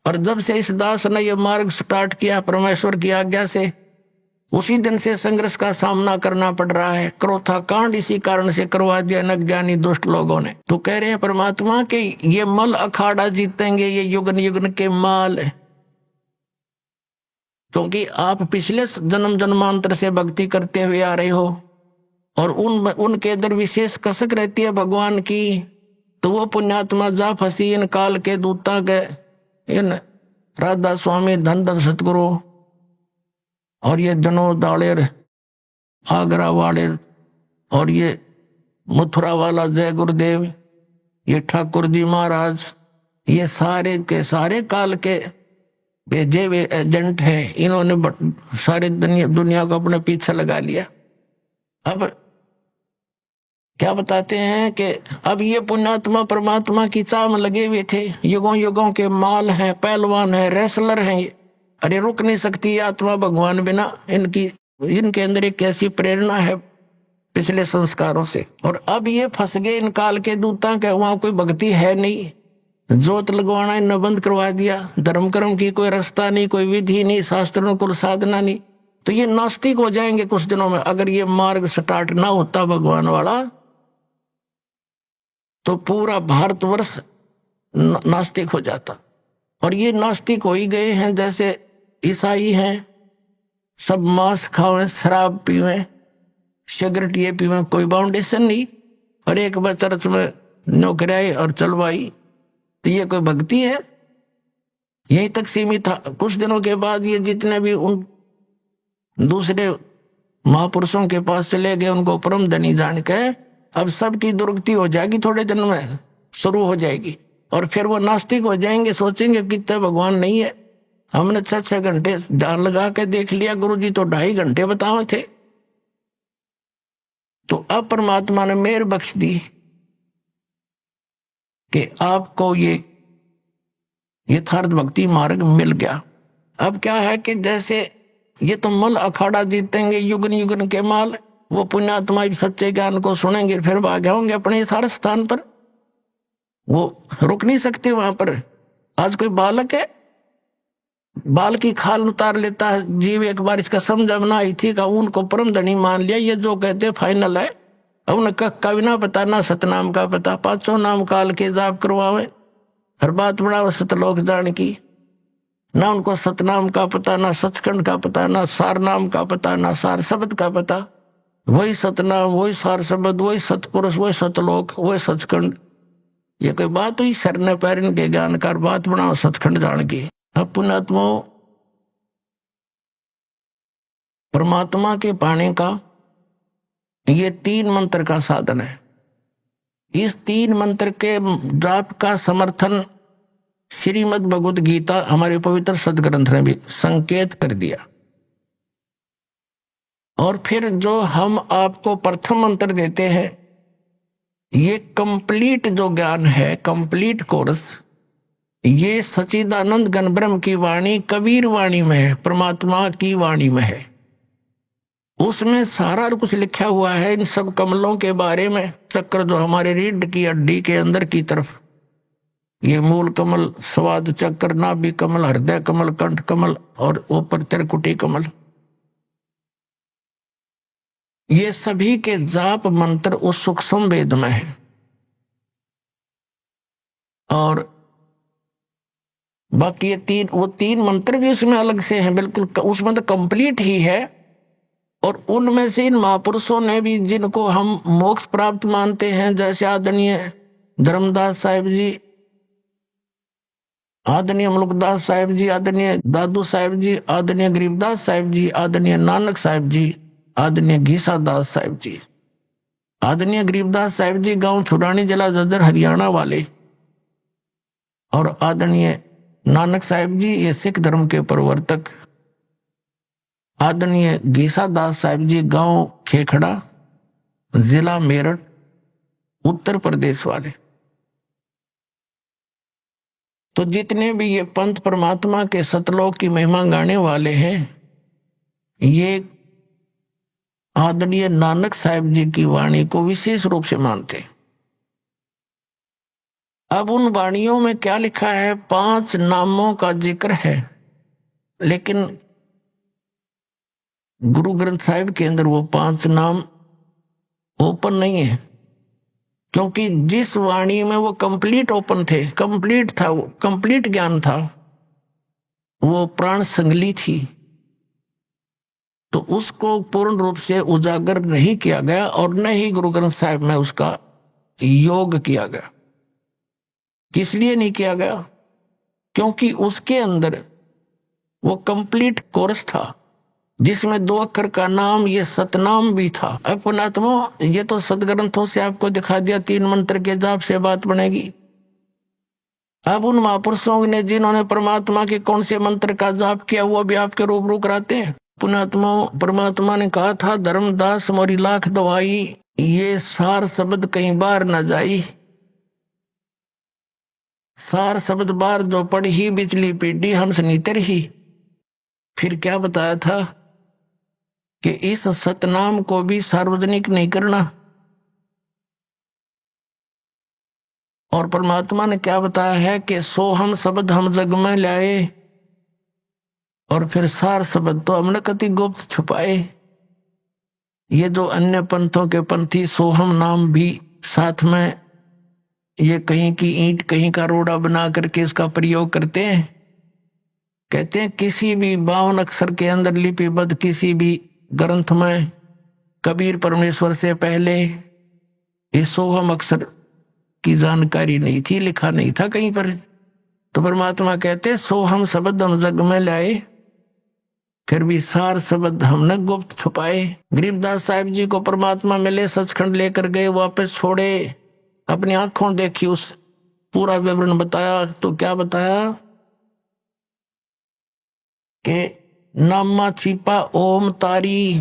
और जब से इस दास ने यह मार्ग स्टार्ट किया परमेश्वर की आज्ञा से, उसी दिन से संघर्ष का सामना करना पड़ रहा है। क्रोथा कांड इसी कारण से करवा दिया अज्ञानी दुष्ट लोगों ने। तो कह रहे हैं परमात्मा के ये मल अखाड़ा जीतेंगे, ये युगन युगन के माल है। क्योंकि आप पिछले जन्म जन्मांतर से भक्ति करते हुए आ रहे हो और उनके अंदर विशेष कसक रहती है भगवान की। तो वो पुण्यात्मा जा फंसी इन काल के दूता के, इन राधा स्वामी धन धन सतगुरु और ये जनोद दालेर, आगरा वाले, और ये मथुरा वाला जय गुरुदेव, ये ठाकुर जी महाराज, ये सारे के सारे काल के भेजे हुए एजेंट हैं। इन्होंने सारे दुनिया को अपने पीछे लगा लिया। अब क्या बताते हैं कि अब ये पुण्यात्मा परमात्मा की चाह में लगे हुए थे, युगों युगों के माल हैं, पहलवान हैं, रेसलर हैं ये। अरे रुक नहीं सकती आत्मा भगवान बिना। इनके अंदर एक कैसी प्रेरणा है पिछले संस्कारों से। और अब ये फंस गए इन काल के दूता के, वहां कोई भक्ति है नहीं, जोत लगवाना इन्हें बंद करवा दिया, धर्म कर्म की कोई रास्ता नहीं, कोई विधि नहीं, शास्त्रों को साधना नहीं। तो ये नास्तिक हो जाएंगे कुछ दिनों में। अगर ये मार्ग स्टार्ट ना होता भगवान वाला तो पूरा भारतवर्ष नास्तिक हो जाता। और ये नास्तिक हो ही गए हैं। जैसे ईसाई हैं, सब मांस खावें, शराब पीवें, सिगरेट ये पीवें, कोई बाउंडेशन नहीं, और एक बार चर्च में नौकरी और चलवाई। तो ये कोई भक्ति है? यहीं तक सीमित था। कुछ दिनों के बाद ये जितने भी उन दूसरे महापुरुषों के पास चले गए, उनको परम धनी जान के अब सबकी दुर्गति हो जाएगी, थोड़े दिन में शुरू हो जाएगी। और फिर वो नास्तिक हो जाएंगे, सोचेंगे कितने भगवान नहीं है। हमने 6-6 घंटे ध्यान लगा के देख लिया, गुरुजी तो 2.5 घंटे बताए थे। तो अब परमात्मा ने मेहर बख्श दी कि आपको ये यथार्थ भक्ति मार्ग मिल गया। अब क्या है कि जैसे ये तो मल अखाड़ा जीतेंगे युगन युगन के माल, वो पुण्यात्मा सच्चे ज्ञान को सुनेंगे, फिर भाग होंगे अपने सारे स्थान पर। वो रुक नहीं सकते वहां पर। आज कोई बालक है, बाल की खाल उतार लेता है जीव। एक बार इसका समझ में आई थी का उनको परम धनी मान लिया, ये जो कहते फाइनल है। अब उन्हें कक्का भी ना पता, ना सतनाम का पता, 500 नाम काल के जाप करवावे, हर बात बड़ा सतलोक जान की। ना उनको सतनाम का पता, ना सचखंड का पता, ना सार नाम का पता, ना सार शब्द का पता। वही सतनाम, वही सार शब्द, वही सतपुरुष, वही सतलोक, वही सचखंड। ये कोई बात हुई? सरने पैरन के ज्ञानकार बात बनाओ सचखंड जान की। अब पुण्यात्मा परमात्मा के पाने का ये 3 मंत्र का साधन है। इस 3 मंत्र के जाप का समर्थन श्रीमद् भगवत गीता हमारे पवित्र सदग्रंथ ने भी संकेत कर दिया। और फिर जो हम आपको प्रथम मंत्र देते हैं, ये कंप्लीट जो ज्ञान है, कंप्लीट कोर्स, ये सच्चिदानंद घन ब्रह्म की वाणी कबीर वाणी में है, परमात्मा की वाणी में है। उसमें सारा कुछ लिखा हुआ है इन सब कमलों के बारे में। चक्र जो हमारे रीढ़ की हड्डी के अंदर की तरफ, ये मूल कमल, स्वाद चक्र, नाभि कमल, हृदय कमल, कंठ कमल और ऊपर त्रिकुटी कमल, ये सभी के जाप मंत्र उस सूक्ष्म वेद में है। और बाकी ये 3 मंत्र भी उसमें अलग से हैं, बिल्कुल उसमें तो कंप्लीट ही है। और उनमें से इन महापुरुषों ने भी, जिनको हम मोक्ष प्राप्त मानते हैं, जैसे आदरणीय धर्मदास साहिब जी, आदरणीय मुल्कदास साहिब जी, आदरणीय दादू साहिब जी, आदरणीय गरीबदास साहिब जी, आदरणीय नानक साहिब जी, आदरणीय घीसा दास साहिब जी। आदरणीय गरीबदास साहिब जी गांव छुड़ानी, जिला जज्जर, हरियाणा वाले, और आदरणीय नानक साहिब जी ये सिख धर्म के प्रवर्तक। आदरणीय घीसा दास साहिब जी गांव खेखड़ा, जिला मेरठ, उत्तर प्रदेश वाले। तो जितने भी ये पंथ परमात्मा के सतलोक की महिमा गाने वाले हैं, ये आदरणीय नानक साहिब जी की वाणी को विशेष रूप से मानते हैं। अब उन वाणियों में क्या लिखा है? 5 नामों का जिक्र है, लेकिन गुरु ग्रंथ साहिब के अंदर वो 5 नाम ओपन नहीं है, क्योंकि जिस वाणी में वो कंप्लीट ओपन थे, कंप्लीट था, वो कंप्लीट ज्ञान था, वो प्राण संगली थी, तो उसको पूर्ण रूप से उजागर नहीं किया गया और न ही गुरु ग्रंथ साहिब में उसका योग किया गया। किस लिए नहीं किया गया? क्योंकि उसके अंदर वो कंप्लीट कोर्स था, जिसमें 2 अक्षर का नाम, ये सतनाम भी था। अब पुणात्मा, ये तो सदग्रंथों से आपको दिखा दिया, 3 मंत्र के जाप से बात बनेगी। अब उन महापुरुषों ने जिन्होंने परमात्मा के कौन से मंत्र का जाप किया, वो भी आपके रूबरू कराते हैं। पुणात्मा, परमात्मा ने कहा था, धर्मदास मोरी लाख दवाई, ये सार शब्द कहीं बार न जाई, सार शब्द बार जो पढ़ी, बिचली पीढ़ी हंस नीतर ही। फिर क्या बताया था कि इस सतनाम को भी सार्वजनिक नहीं करना। और परमात्मा ने क्या बताया है कि सोहम शब्द हम जग में लाए, और फिर सार शब्द तो हमने कति गुप्त छुपाए। ये जो अन्य पंथों के पंथी सोहम नाम भी साथ में ये कहीं की ईंट कहीं का रोड़ा बना करके इसका प्रयोग करते हैं। कहते हैं किसी भी 52 अक्षर के अंदर लिपिबद्ध किसी भी ग्रंथ में कबीर परमेश्वर से पहले इस सोहम अक्षर की जानकारी नहीं थी, लिखा नहीं था कहीं पर। तो परमात्मा कहते सोहम शब्द हम जग में लाए, फिर भी सार शब्द हमने गुप्त छुपाए। गरीबदास साहिब जी को परमात्मा मिले, सचखंड लेकर गए, वापस छोड़े, अपनी आंखों देखी, उस पूरा विवरण बताया। तो क्या बताया कि नामा छिपा ओम तारी,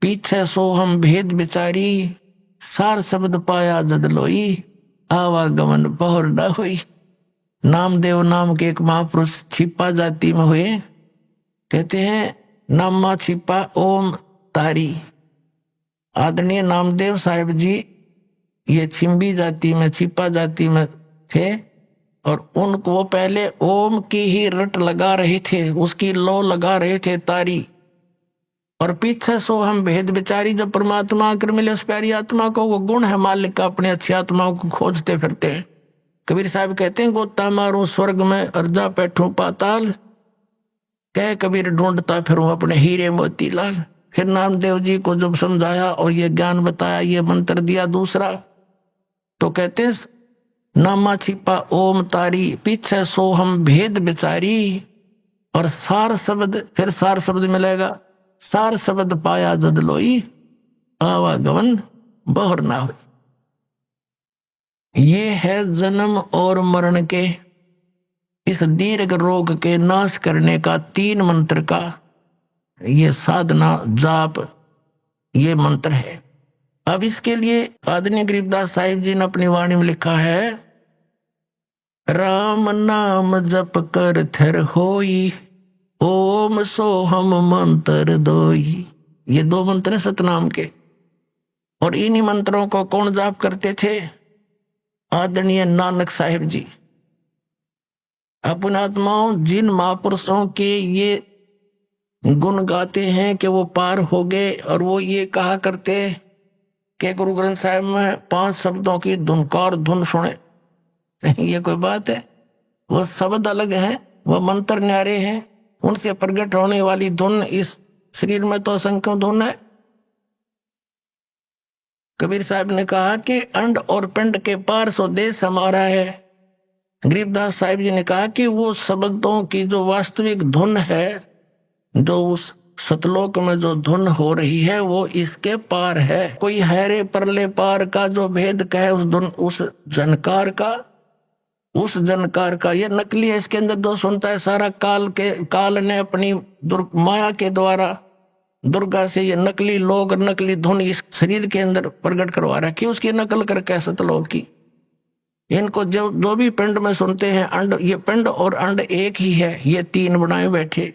पीछे सोहम भेद बिचारी, सार शब्द पाया जद लोई, आवागमन बहुर न हुई। नामदेव नाम के एक महापुरुष छिपा जाति में हुए। कहते हैं नामा छिपा ओम तारी। आदरणीय नामदेव साहिब जी ये छिंबी जाति में, छिपा जाति में थे, और उनको पहले ओम की ही रट लगा रहे थे, उसकी लो लगा रहे थे तारी, और पीछे सो हम भेद बिचारी। जब परमात्मा आकर मिले उस प्यारी आत्मा को, वो गुण है मालिक का, अपने अच्छी आत्माओं को खोजते फिरते हैं। कबीर साहब कहते हैं गोता मारूं स्वर्ग में, अर्जा बैठूं पाताल, कह कबीर ढूंढता फिरूं अपने हीरे मोती लाल। फिर नामदेव जी को जब समझाया और ये ज्ञान बताया, ये मंत्र दिया दूसरा, तो कहते हैं नामा छिपा ओम तारी, पीछे सो हम भेद बिचारी, और सार शब्द, फिर सार शब्द मिलेगा, सार शब्द पाया जद लोई, आवागमन बहुर ना हो। ये है जन्म और मरण के, इस दीर्घ रोग के नाश करने का 3 मंत्र का ये साधना जाप, ये मंत्र है। अब इसके लिए आदरणीय गरीबदास साहिब जी ने अपनी वाणी में लिखा है, राम नाम जप कर थर होई, ओम सोहम मंत्र दोई। ये 2 मंत्र हैं सतनाम के, और इन्हीं मंत्रों को कौन जाप करते थे? आदरणीय नानक साहिब जी। अपने आत्माओं, जिन महापुरुषों के ये गुण गाते हैं कि वो पार हो गए, और वो ये कहा करते कि गुरु ग्रंथ साहिब में 5 शब्दों की धुनकार धुन सुने, ये कोई बात है? वो शब्द अलग हैं, वो मंत्र न्यारे हैं, उनसे प्रकट होने वाली धुन इस शरीर में तो असंख्यों धुन है। कबीर साहब ने कहा कि अंड और पिंड के पार सो देश हमारा है। गरीबदास साहिब जी ने कहा कि वो शब्दों की जो वास्तविक धुन है, जो उस सतलोक में जो धुन हो रही है, वो इसके पार है। कोई हैरे परले पार का जो भेद कहे उस धुन, उस जनकार का ये नकली है। इसके अंदर जो सुनता है सारा काल ने अपनी माया के द्वारा दुर्गा से ये नकली लोग, नकली धुन इस शरीर के अंदर प्रकट करवा रखी, उसकी नकल करके सतलोक की। इनको जो भी पिंड में सुनते हैं, अंड, ये पिंड और अंड एक ही है, ये तीन बनाए बैठे,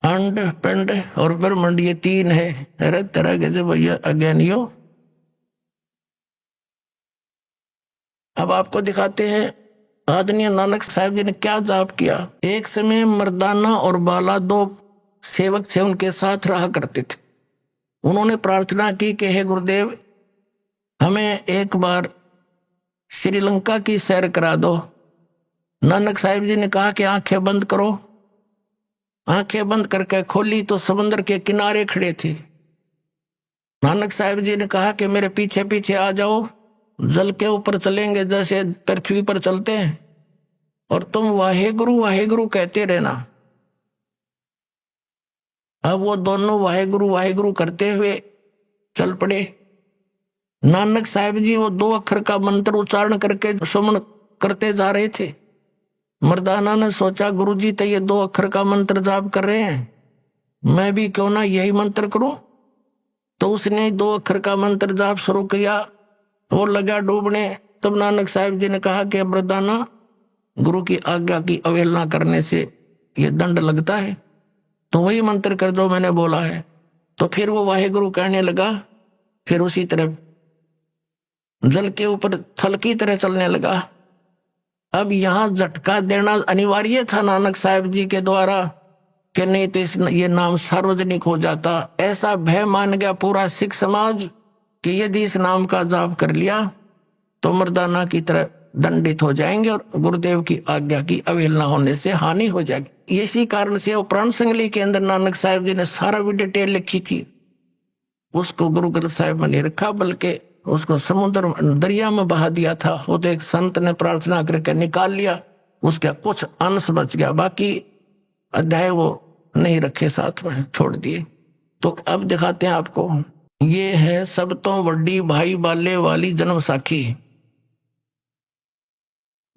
अंड पिंड और ब्रह्मांड, ये तीन है। अरे तरह के जो भैया अज्ञानियों। अब आपको दिखाते हैं आदरणीय नानक साहब जी ने क्या जाप किया। एक समय मर्दाना और बाला दो सेवक से उनके साथ रहा करते थे। उन्होंने प्रार्थना की कि हे गुरुदेव, हमें एक बार श्रीलंका की सैर करा दो। नानक साहिब जी ने कहा कि आंखें बंद करो। आंखें बंद करके खोली तो समुद्र के किनारे खड़े थे। नानक साहिब जी ने कहा कि मेरे पीछे पीछे आ जाओ, जल के ऊपर चलेंगे जैसे पृथ्वी पर चलते हैं, और तुम वाहेगुरु वाहेगुरु कहते रहना। अब वो दोनों वाहेगुरु वाहेगुरु करते हुए चल पड़े। नानक साहिब जी वो दो अक्षर का मंत्र उच्चारण करके सुमन करते जा रहे थे। मर्दाना ने सोचा गुरुजी तो ये दो अक्षर का मंत्र जाप कर रहे हैं, मैं भी क्यों ना यही मंत्र करूं। तो उसने दो अक्षर का मंत्र जाप शुरू किया। वो लगा डूबने। तब नानक साहिब जी ने कहा कि मर्दाना, गुरु की आज्ञा की अवहेलना करने से ये दंड लगता है, तो वही मंत्र कर जो मैंने बोला है। तो फिर वो वाहेगुरु कहने लगा। फिर उसी तरह जल के ऊपर थल की तरह चलने लगा। अब यहां झटका देना अनिवार्य था नानक साहिब जी के द्वारा, कि नहीं तो ये नाम सार्वजनिक हो जाता। ऐसा भय मान गया पूरा सिख समाज कि यदि इस नाम का जाप कर लिया तो मर्दाना की तरह दंडित हो जाएंगे और गुरुदेव की आज्ञा की अवहेलना होने से हानि हो जाएगी। इसी कारण से वो प्राण संगली के अंदर नानक साहिब जी ने सारा भी डिटेल लिखी थी। उसको गुरु ग्रंथ साहिब में नहीं रखा, बल्कि उसको समुद्र दरिया में बहा दिया था। वो तो एक संत ने प्रार्थना करके निकाल लिया, उसका कुछ अंश बच गया, बाकी अध्याय वो नहीं रखे, साथ में छोड़ दिए। तो अब दिखाते हैं आपको। ये है सब तो वड्डी भाई बाले वाली जन्म साखी,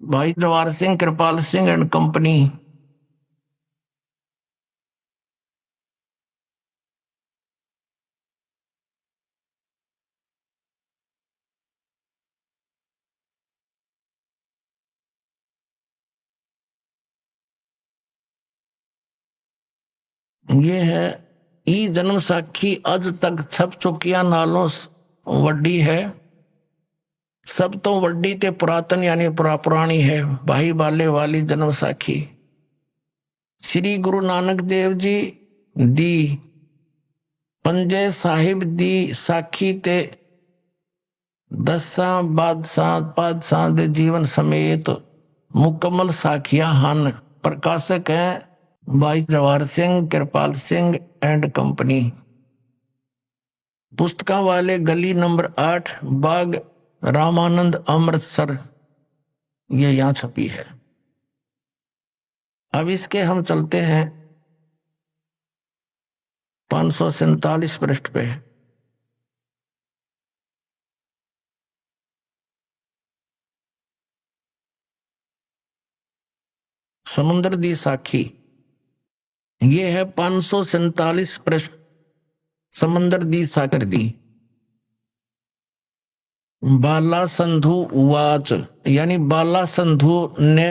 भाई जवाहर सिंह, कृपाल सिंह एंड कंपनी। ये है ई जन्म साखी, अज तक छप चुकिया नालों वड्डी है। सब तो वड्डी ते पुरातन यानी पुरानी है, भाई बाले वाली जन्म साखी। श्री गुरु नानक देव जी दी पंजे साहिब दी साखी ते दसा बादशाह दे जीवन समेत मुकम्मल साखियां हन। प्रकाशक हैं भाई जवाहर सिंह, कृपाल सिंह एंड कंपनी। पुस्तकां वाले गली नंबर 8, बाग रामानंद, अमृतसर। ये यहां छपी है। अब इसके हम चलते हैं 547 पृष्ठ पे। समुद्र दी साखी। ये है 547 पृष्ठ, समंदर दी साकर दी। बाला संधु उवाच, यानी बाला संधु ने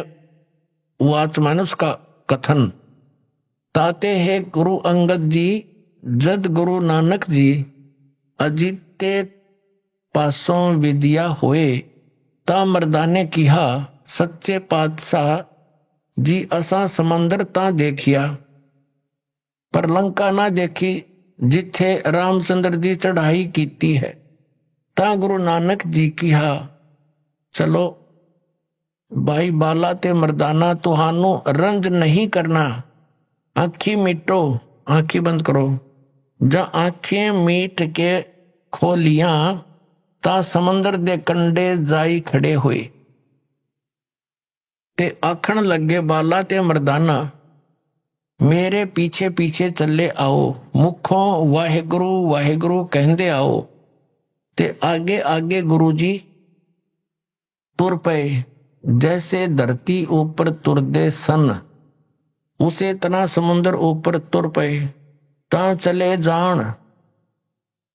उवाच माने उसका कथन। ताते है गुरु अंगद जी जद गुरु नानक जी अजिते पासों विद्या होए, ता मर्दाने किहा सच्चे पातशाह जी असा समंदर ता देखिया, पर लंका ना देखी जिथे रामचंद्र जी चढ़ाई कीती है। ता गुरु नानक जी किहा चलो भाई बाला ते मर्दाना तुहानू रंज नहीं करना, आखी मिटो आंखें बंद करो। जब आंखें मीट के खोलिया ता समंदर दे कंडे जाई खड़े हुए ते आखण लगे बाला ते मर्दाना मेरे पीछे पीछे चले आओ। मुखों वाहेगुरु वाहेगुरु कहंदे आओ ते आगे आगे गुरुजी तुर पे। जैसे धरती ऊपर तुरदे सन उसे तना समुंदर ऊपर तुर पे। ता चले जान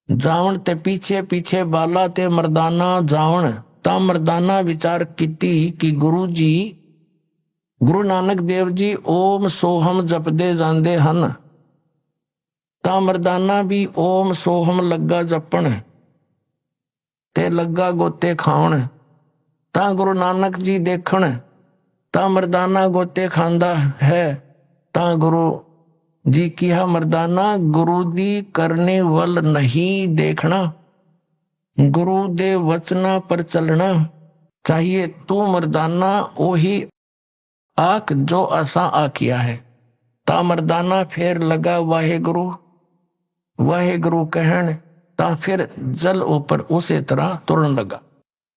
जावण ते पीछे पीछे बाला ते मर्दाना जावण। ता मर्दाना विचार कीती कि गुरु जी गुरु नानक देव जी ओम सोहम जपदे जांदे हन। ता मर्दाना भी ओम सोहम लगा जपण ते लगा गोते खावण। ता गुरु नानक जी देखण ता मर्दाना गोते खांदा है। ता गुरु जी किया मर्दाना गुरु दी करने वल नहीं देखना, गुरु दे वचना पर चलना चाहिए। तू मर्दाना ओही आख जो असा आखिया है। ता मर्दाना फिर लगा वाहेगुरु वाहेगुरु कहन। ता फिर जल ऊपर उसी तरह तुरन लगा।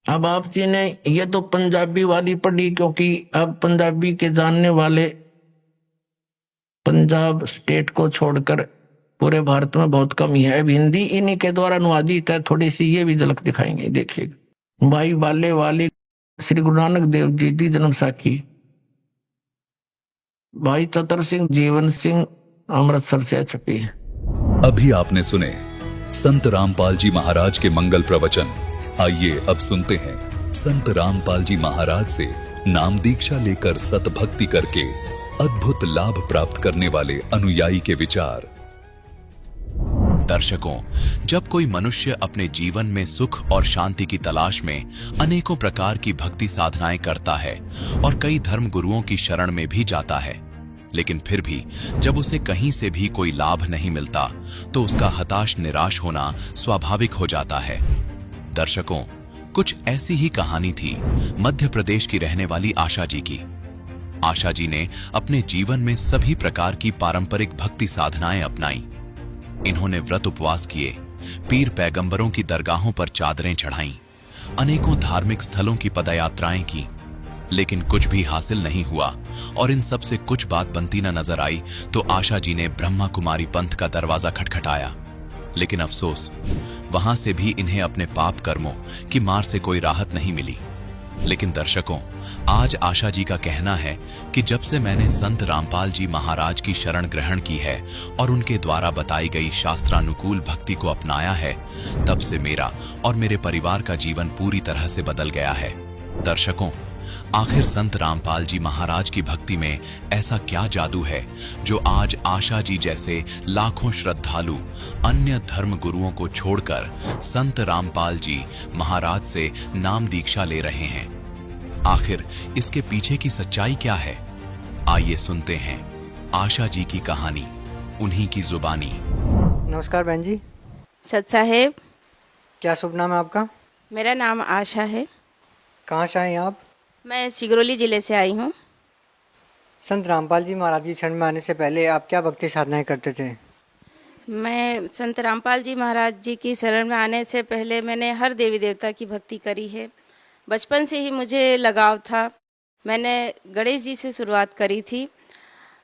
अब आप जी ने ये तो पंजाबी वाली पढ़ी, क्योंकि अब पंजाबी के जानने वाले पंजाब स्टेट को छोड़कर पूरे भारत में बहुत कम ही है। अब हिंदी इन्हीं के द्वारा अनुवादित है। थोड़ी सी ये भी झलक दिखाएंगे, देखिएगा। भाई बाले वाले श्री गुरु नानक देव जी की जन्म साखी। भाई चतर सिंह जीवन सिंह अमृतसर से छपी है। अभी आपने सुने संत रामपाल जी महाराज के मंगल प्रवचन। आइए अब सुनते हैं संत रामपाल जी महाराज से नाम दीक्षा लेकर सतभक्ति करके अद्भुत लाभ प्राप्त करने वाले अनुयायी के विचार। दर्शकों, जब कोई मनुष्य अपने जीवन में सुख और शांति की तलाश में अनेकों प्रकार की भक्ति साधनाएं करता है और कई धर्म गुरुओं की शरण में भी जाता है, लेकिन फिर भी जब उसे कहीं से भी कोई लाभ नहीं मिलता तो उसका हताश निराश होना स्वाभाविक हो जाता है। दर्शकों, कुछ ऐसी ही कहानी थी मध्य प्रदेश की रहने वाली आशा जी की। आशा जी ने अपने जीवन में सभी प्रकार की पारंपरिक भक्ति साधनाएं अपनाई। इन्होंने व्रत उपवास किए, पीर पैगंबरों की दरगाहों पर चादरें चढ़ाईं, अनेकों धार्मिक स्थलों की पदयात्राएं की, लेकिन कुछ भी हासिल नहीं हुआ। और इन सब से कुछ बात बनती न नजर आई तो आशा जी ने ब्रह्मा कुमारी पंथ का दरवाजा खटखटाया। लेकिन अफसोस, वहां से भी इन्हें अपने पाप कर्मों की मार से कोई राहत नहीं मिली। लेकिन दर्शकों, आज आशा जी का कहना है कि जब से मैंने संत रामपाल जी महाराज की शरण ग्रहण की है और उनके द्वारा बताई गई शास्त्रानुकूल भक्ति को अपनाया है, तब से मेरा और मेरे परिवार का जीवन पूरी तरह से बदल गया है। दर्शकों, आखिर संत रामपाल जी महाराज की भक्ति में ऐसा क्या जादू है जो आज आशा जी जैसे लाखों श्रद्धालु अन्य धर्म गुरुओं को छोड़कर संत रामपाल जी महाराज से नाम दीक्षा ले रहे हैं? आखिर इसके पीछे की सच्चाई क्या है? आइए सुनते हैं आशा जी की कहानी, उन्हीं की जुबानी। नमस्कार बहन जी। सत साहेब। क्या शुभ नाम है आपका? मेरा नाम आशा है। कहाँ से आए हैं आप? मैं सिगरौली ज़िले से आई हूँ। संत रामपाल जी महाराज की शरण में आने से पहले आप क्या भक्ति साधनाएं करते थे? मैं संत रामपाल जी महाराज जी की शरण में आने से पहले मैंने हर देवी देवता की भक्ति करी है। बचपन से ही मुझे लगाव था। मैंने गणेश जी से शुरुआत करी थी।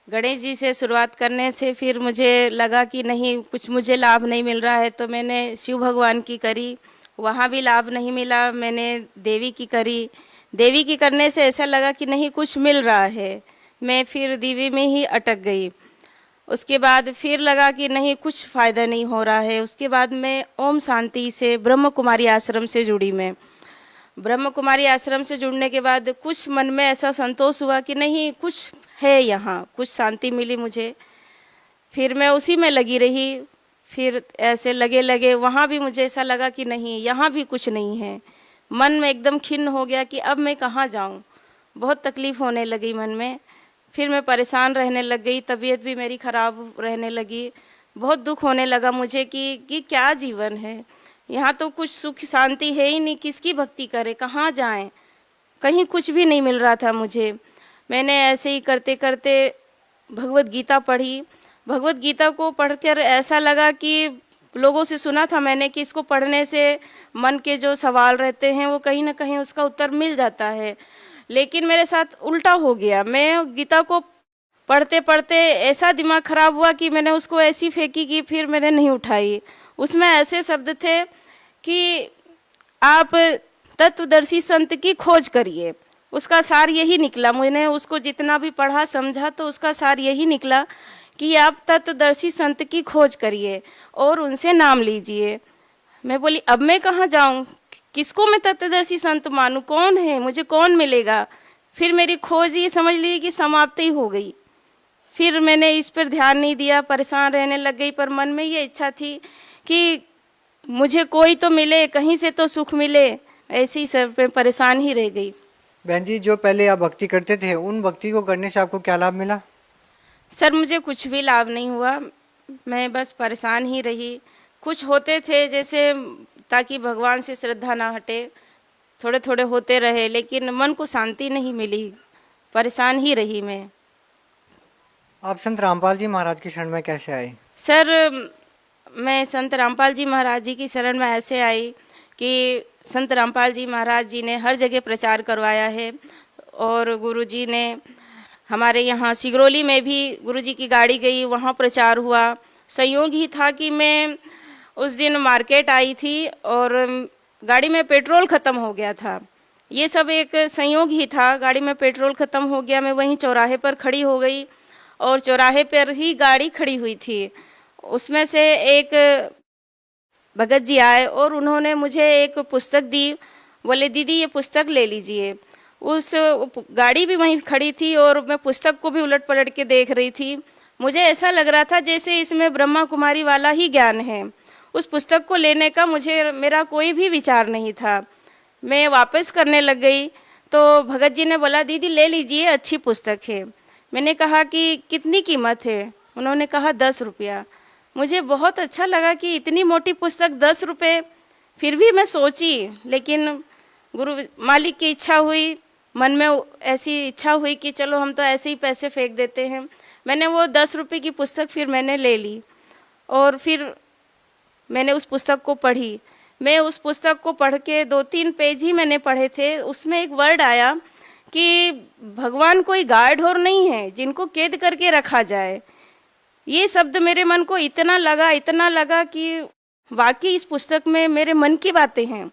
गणेश जी से शुरुआत करने से फिर मुझे लगा कि नहीं, कुछ मुझे लाभ नहीं मिल रहा है, तो मैंने शिव भगवान की करी, वहाँ भी लाभ नहीं मिला। मैंने देवी की करी, देवी की करने से ऐसा लगा कि नहीं कुछ मिल रहा है, मैं फिर देवी में ही अटक गई। उसके बाद फिर लगा कि नहीं कुछ फ़ायदा नहीं हो रहा है। उसके बाद मैं ओम शांति से ब्रह्म कुमारी आश्रम से जुड़ी। मैं ब्रह्म कुमारी आश्रम से जुड़ने के बाद कुछ मन में ऐसा संतोष हुआ कि नहीं कुछ है यहाँ, कुछ शांति मिली मुझे। फिर मैं उसी में लगी रही। फिर ऐसे लगे वहाँ भी मुझे ऐसा लगा कि नहीं यहाँ भी कुछ नहीं है। मन में एकदम खिन्न हो गया कि अब मैं कहाँ जाऊँ। बहुत तकलीफ़ होने लगी मन में। फिर मैं परेशान रहने लग गई, तबीयत भी मेरी ख़राब रहने लगी। बहुत दुख होने लगा मुझे कि क्या जीवन है, यहाँ तो कुछ सुख शांति है ही नहीं, किसकी भक्ति करें, कहाँ जाएं, कहीं कुछ भी नहीं मिल रहा था मुझे। मैंने ऐसे ही करते करते भगवत गीता पढ़ी। भगवत गीता को पढ़कर ऐसा लगा कि लोगों से सुना था मैंने कि इसको पढ़ने से मन के जो सवाल रहते हैं वो कहीं ना कहीं उसका उत्तर मिल जाता है, लेकिन मेरे साथ उल्टा हो गया। मैं गीता को पढ़ते पढ़ते ऐसा दिमाग खराब हुआ कि मैंने उसको ऐसी फेंकी कि फिर मैंने नहीं उठाई। उसमें ऐसे शब्द थे कि आप तत्वदर्शी संत की खोज करिए। उसका सार यही निकला, मैंने उसको जितना भी पढ़ा समझा तो उसका सार यही निकला कि आप तत्वदर्शी संत की खोज करिए और उनसे नाम लीजिए। मैं बोली अब मैं कहाँ जाऊँ, किसको मैं तत्वदर्शी संत मानूँ, कौन है, मुझे कौन मिलेगा। फिर मेरी खोज ये समझ ली कि समाप्त ही हो गई। फिर मैंने इस पर ध्यान नहीं दिया, परेशान रहने लग गई। पर मन में ये इच्छा थी कि मुझे कोई तो मिले, कहीं से तो सुख मिले, ऐसे ही सब पे परेशान ही रह गई। बहन जी, जो पहले आप भक्ति करते थे उन भक्ति को करने से आपको क्या लाभ मिला? सर मुझे कुछ भी लाभ नहीं हुआ, मैं बस परेशान ही रही। कुछ होते थे जैसे ताकि भगवान से श्रद्धा ना हटे, थोड़े थोड़े होते रहे, लेकिन मन को शांति नहीं मिली, परेशान ही रही मैं। आप संत रामपाल जी महाराज की शरण में कैसे आए? सर मैं संत रामपाल जी महाराज जी की शरण में ऐसे आई कि संत रामपाल जी महाराज जी ने हर जगह प्रचार करवाया है और गुरु जी ने हमारे यहाँ सिगरौली में भी गुरु जी की गाड़ी गई, वहाँ प्रचार हुआ। संयोग ही था कि मैं उस दिन मार्केट आई थी और गाड़ी में पेट्रोल ख़त्म हो गया था। ये सब एक संयोग ही था, गाड़ी में पेट्रोल ख़त्म हो गया। मैं वहीं चौराहे पर खड़ी हो गई और चौराहे पर ही गाड़ी खड़ी हुई थी। उसमें से एक भगत जी आए और उन्होंने मुझे एक पुस्तक दी, बोले दीदी ये पुस्तक ले लीजिए। उस गाड़ी भी वहीं खड़ी थी और मैं पुस्तक को भी उलट पलट के देख रही थी। मुझे ऐसा लग रहा था जैसे इसमें ब्रह्मा कुमारी वाला ही ज्ञान है। उस पुस्तक को लेने का मेरा कोई भी विचार नहीं था। मैं वापस करने लग गई तो भगत जी ने बोला दीदी ले लीजिए, अच्छी पुस्तक है। मैंने कहा कि कितनी कीमत है? उन्होंने कहा 10 रुपया। मुझे बहुत अच्छा लगा कि इतनी मोटी पुस्तक 10 रुपये। फिर भी मैं सोची, लेकिन गुरु मालिक की इच्छा हुई, मन में ऐसी इच्छा हुई कि चलो हम तो ऐसे ही पैसे फेंक देते हैं। मैंने वो 10 रुपये की पुस्तक फिर मैंने ले ली और फिर मैंने उस पुस्तक को पढ़ी। मैं उस पुस्तक को पढ़ के 2-3 पेज ही मैंने पढ़े थे। उसमें एक वर्ड आया कि भगवान कोई गार्ड और नहीं है जिनको कैद करके रखा जाए। ये शब्द मेरे मन को इतना लगा कि वाकई इस पुस्तक में मेरे मन की बातें हैं।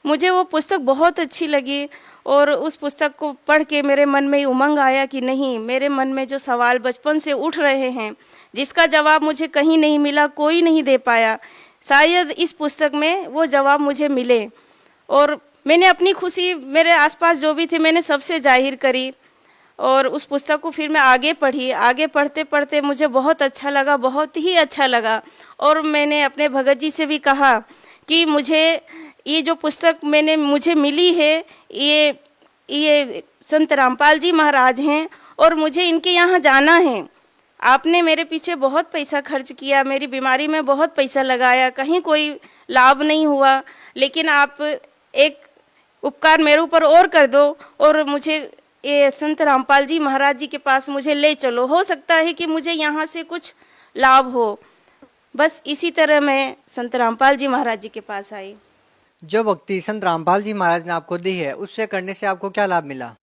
मुझे वो पुस्तक बहुत अच्छी लगी और उस पुस्तक को पढ़ के मेरे मन में उमंग आया कि नहीं, मेरे मन में जो सवाल बचपन से उठ रहे हैं, जिसका जवाब मुझे कहीं नहीं मिला, कोई नहीं दे पाया, शायद इस पुस्तक में वो जवाब मुझे मिले। और मैंने अपनी खुशी मेरे आसपास जो भी थे मैंने सबसे जाहिर करी और उस पुस्तक को फिर मैं आगे पढ़ी। आगे पढ़ते पढ़ते मुझे बहुत अच्छा लगा, बहुत ही अच्छा लगा। और मैंने अपने भगत जी से भी कहा कि मुझे ये जो पुस्तक मुझे मिली है ये संत रामपाल जी महाराज हैं और मुझे इनके यहाँ जाना है। आपने मेरे पीछे बहुत पैसा खर्च किया, मेरी बीमारी में बहुत पैसा लगाया, कहीं कोई लाभ नहीं हुआ, लेकिन आप एक उपकार मेरे ऊपर और कर दो और मुझे ये संत रामपाल जी महाराज जी के पास मुझे ले चलो, हो सकता है कि मुझे यहाँ से कुछ लाभ हो। बस इसी तरह मैं संत रामपाल जी महाराज जी के पास आई। जो भक्ति संत रामपाल जी महाराज ने आपको दी है उससे करने से आपको क्या लाभ मिला?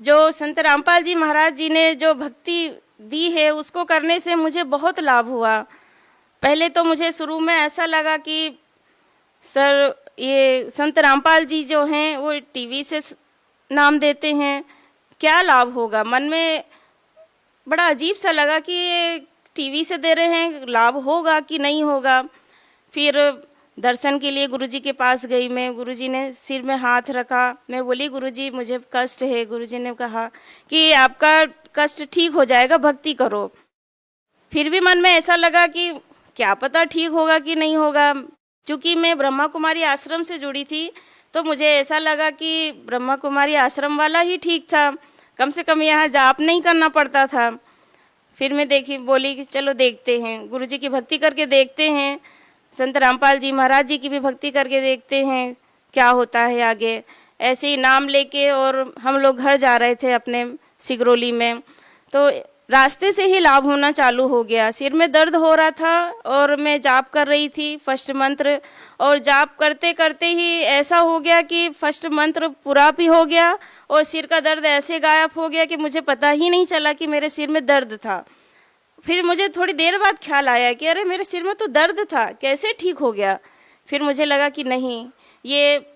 जो संत रामपाल जी महाराज जी ने जो भक्ति दी है उसको करने से मुझे बहुत लाभ हुआ। पहले तो मुझे शुरू में ऐसा लगा कि सर ये संत रामपाल जी जो हैं वो टीवी से नाम देते हैं, क्या लाभ होगा। मन में बड़ा अजीब सा लगा कि ये टीवी से दे रहे हैं, लाभ होगा कि नहीं होगा। फिर दर्शन के लिए गुरुजी के पास गई मैं। गुरुजी ने सिर में हाथ रखा। मैं बोली गुरुजी मुझे कष्ट है। गुरुजी ने कहा कि आपका कष्ट ठीक हो जाएगा, भक्ति करो। फिर भी मन में ऐसा लगा कि क्या पता ठीक होगा कि नहीं होगा। चूँकि मैं ब्रह्मा कुमारी आश्रम से जुड़ी थी तो मुझे ऐसा लगा कि ब्रह्मा कुमारी आश्रम वाला ही ठीक था, कम से कम यहाँ जाप नहीं करना पड़ता था। फिर मैं बोली कि चलो देखते हैं, गुरुजी की भक्ति करके देखते हैं, संत रामपाल जी महाराज जी की भी भक्ति करके देखते हैं क्या होता है आगे। ऐसे ही नाम लेके और हम लोग घर जा रहे थे अपने सिगरौली में। तो रास्ते से ही लाभ होना चालू हो गया। सिर में दर्द हो रहा था और मैं जाप कर रही थी फर्स्ट मंत्र, और जाप करते करते ही ऐसा हो गया कि फर्स्ट मंत्र पूरा भी हो गया और सिर का दर्द ऐसे गायब हो गया कि मुझे पता ही नहीं चला कि मेरे सिर में दर्द था। फिर मुझे थोड़ी देर बाद ख्याल आया कि अरे मेरे सिर में तो दर्द था, कैसे ठीक हो गया। फिर मुझे लगा कि नहीं, ये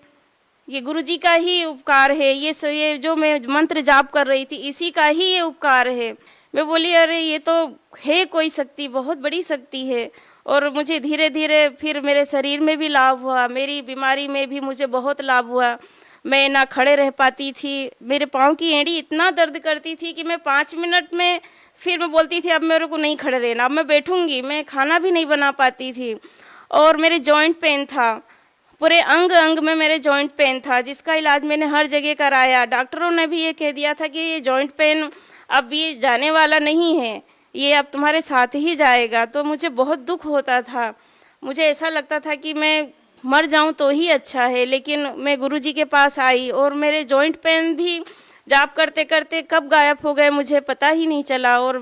गुरु जी का ही उपकार है, ये जो मैं मंत्र जाप कर रही थी इसी का ही ये उपकार है। मैं बोली अरे ये तो है कोई शक्ति, बहुत बड़ी शक्ति है। और मुझे धीरे धीरे फिर मेरे शरीर में भी लाभ हुआ, मेरी बीमारी में भी मुझे बहुत लाभ हुआ। मैं ना खड़े रह पाती थी, मेरे पाँव की एड़ी इतना दर्द करती थी कि मैं 5 मिनट में फिर मैं बोलती थी अब मेरे को नहीं खड़े रहना, अब मैं बैठूंगी। मैं खाना भी नहीं बना पाती थी। और मेरे जॉइंट पेन था, पूरे अंग अंग में मेरे जॉइंट पेन था, जिसका इलाज मैंने हर जगह कराया। डॉक्टरों ने भी ये कह दिया था कि ये जॉइंट पेन अब ये जाने वाला नहीं है, ये अब तुम्हारे साथ ही जाएगा। तो मुझे बहुत दुख होता था, मुझे ऐसा लगता था कि मैं मर जाऊं तो ही अच्छा है। लेकिन मैं गुरुजी के पास आई और मेरे जॉइंट पेन भी जाप करते करते कब गायब हो गए मुझे पता ही नहीं चला। और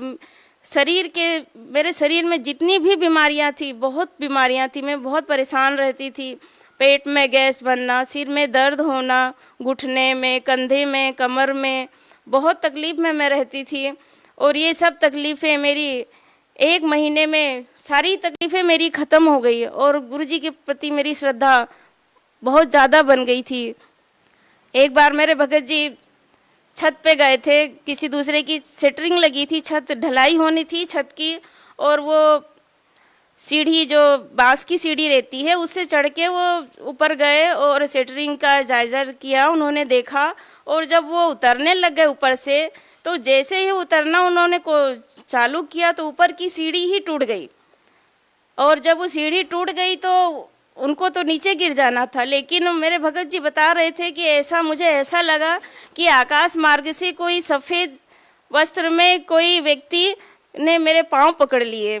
मेरे शरीर में जितनी भी बीमारियां थी, बहुत बीमारियां थी, मैं बहुत परेशान रहती थी। पेट में गैस बनना, सिर में दर्द होना, घुटने में, कंधे में, कमर में, बहुत तकलीफ में मैं रहती थी। और ये सब तकलीफ़ें मेरी 1 महीने में सारी तकलीफ़ें मेरी ख़त्म हो गई और गुरुजी के प्रति मेरी श्रद्धा बहुत ज़्यादा बन गई थी। एक बार मेरे भगत जी छत पे गए थे, किसी दूसरे की सेटरिंग लगी थी, छत ढलाई होनी थी छत की, और वो सीढ़ी जो बांस की सीढ़ी रहती है उससे चढ़ के वो ऊपर गए और सेटरिंग का जायजा किया। उन्होंने देखा और जब वो उतरने लग गए ऊपर से, तो जैसे ही उतरना उन्होंने को चालू किया तो ऊपर की सीढ़ी ही टूट गई। और जब वो सीढ़ी टूट गई तो उनको तो नीचे गिर जाना था, लेकिन मेरे भगत जी बता रहे थे कि मुझे ऐसा लगा कि आकाश मार्ग से कोई सफ़ेद वस्त्र में कोई व्यक्ति ने मेरे पाँव पकड़ लिए।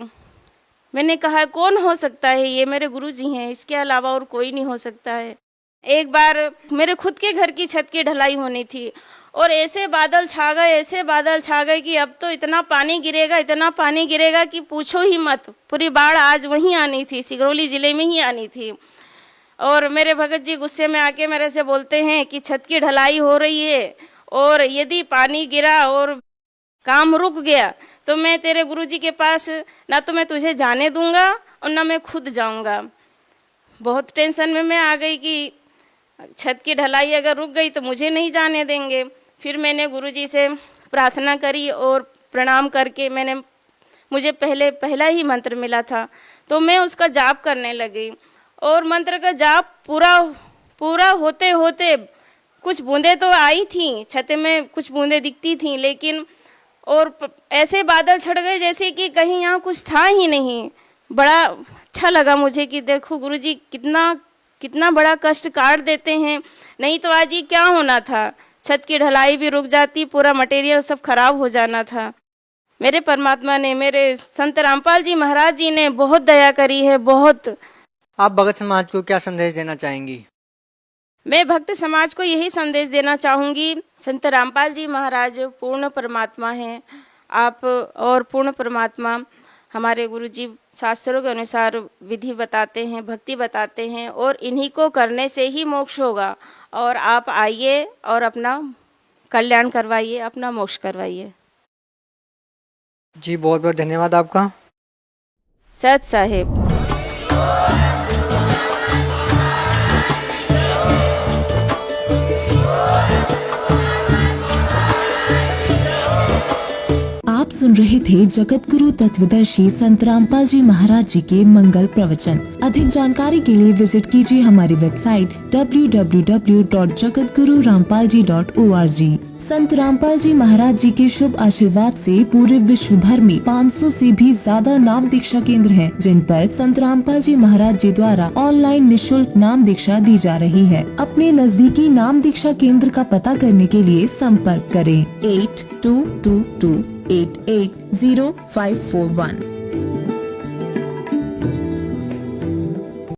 मैंने कहा कौन हो सकता है, ये मेरे गुरुजी हैं, इसके अलावा और कोई नहीं हो सकता है। एक बार मेरे खुद के घर की छत की ढलाई होनी थी और ऐसे बादल छा गए कि अब तो इतना पानी गिरेगा कि पूछो ही मत। पूरी बाढ़ आज वहीं आनी थी, सिगरौली ज़िले में ही आनी थी। और मेरे भगत जी गुस्से में आके मेरे से बोलते हैं कि छत की ढलाई हो रही है और यदि पानी गिरा और काम रुक गया तो मैं तेरे गुरुजी के पास ना तो मैं तुझे जाने दूंगा और ना मैं खुद जाऊंगा। बहुत टेंशन में मैं आ गई कि छत की ढलाई अगर रुक गई तो मुझे नहीं जाने देंगे। फिर मैंने गुरुजी से प्रार्थना करी और प्रणाम करके मुझे पहला ही मंत्र मिला था तो मैं उसका जाप करने लगी। और मंत्र का जाप पूरा होते होते कुछ बूंदें तो आई थी, छत में कुछ बूंदें दिखती थी, लेकिन और ऐसे बादल छट गए जैसे कि कहीं यहाँ कुछ था ही नहीं। बड़ा अच्छा लगा मुझे कि देखो गुरुजी कितना बड़ा कष्ट काट देते हैं, नहीं तो आज ये क्या होना था, छत की ढलाई भी रुक जाती, पूरा मटेरियल सब खराब हो जाना था। मेरे परमात्मा ने, मेरे संत रामपाल जी महाराज जी ने बहुत दया करी है, बहुत। आप भगत समाज को क्या संदेश देना चाहेंगी? मैं भक्त समाज को यही संदेश देना चाहूँगी, संत रामपाल जी महाराज पूर्ण परमात्मा हैं आप, और पूर्ण परमात्मा हमारे गुरुजी शास्त्रों के अनुसार विधि बताते हैं, भक्ति बताते हैं, और इन्हीं को करने से ही मोक्ष होगा। और आप आइए और अपना कल्याण करवाइए, अपना मोक्ष करवाइए। जी बहुत बहुत धन्यवाद आपका। सत साहेब। आप सुन रहे थे जगत गुरु तत्वदर्शी संत रामपाल जी महाराज जी के मंगल प्रवचन। अधिक जानकारी के लिए विजिट कीजिए हमारी वेबसाइट www.jagatgururampalji.org। संत रामपाल जी महाराज जी के शुभ आशीर्वाद से पूरे विश्व भर में 500 से भी ज्यादा नाम दीक्षा केंद्र हैं, जिन पर संत रामपाल जी महाराज जी द्वारा ऑनलाइन निशुल्क नाम दीक्षा दी जा रही है। अपने नजदीकी नाम दीक्षा केंद्र का पता करने के लिए संपर्क करें 8222880541।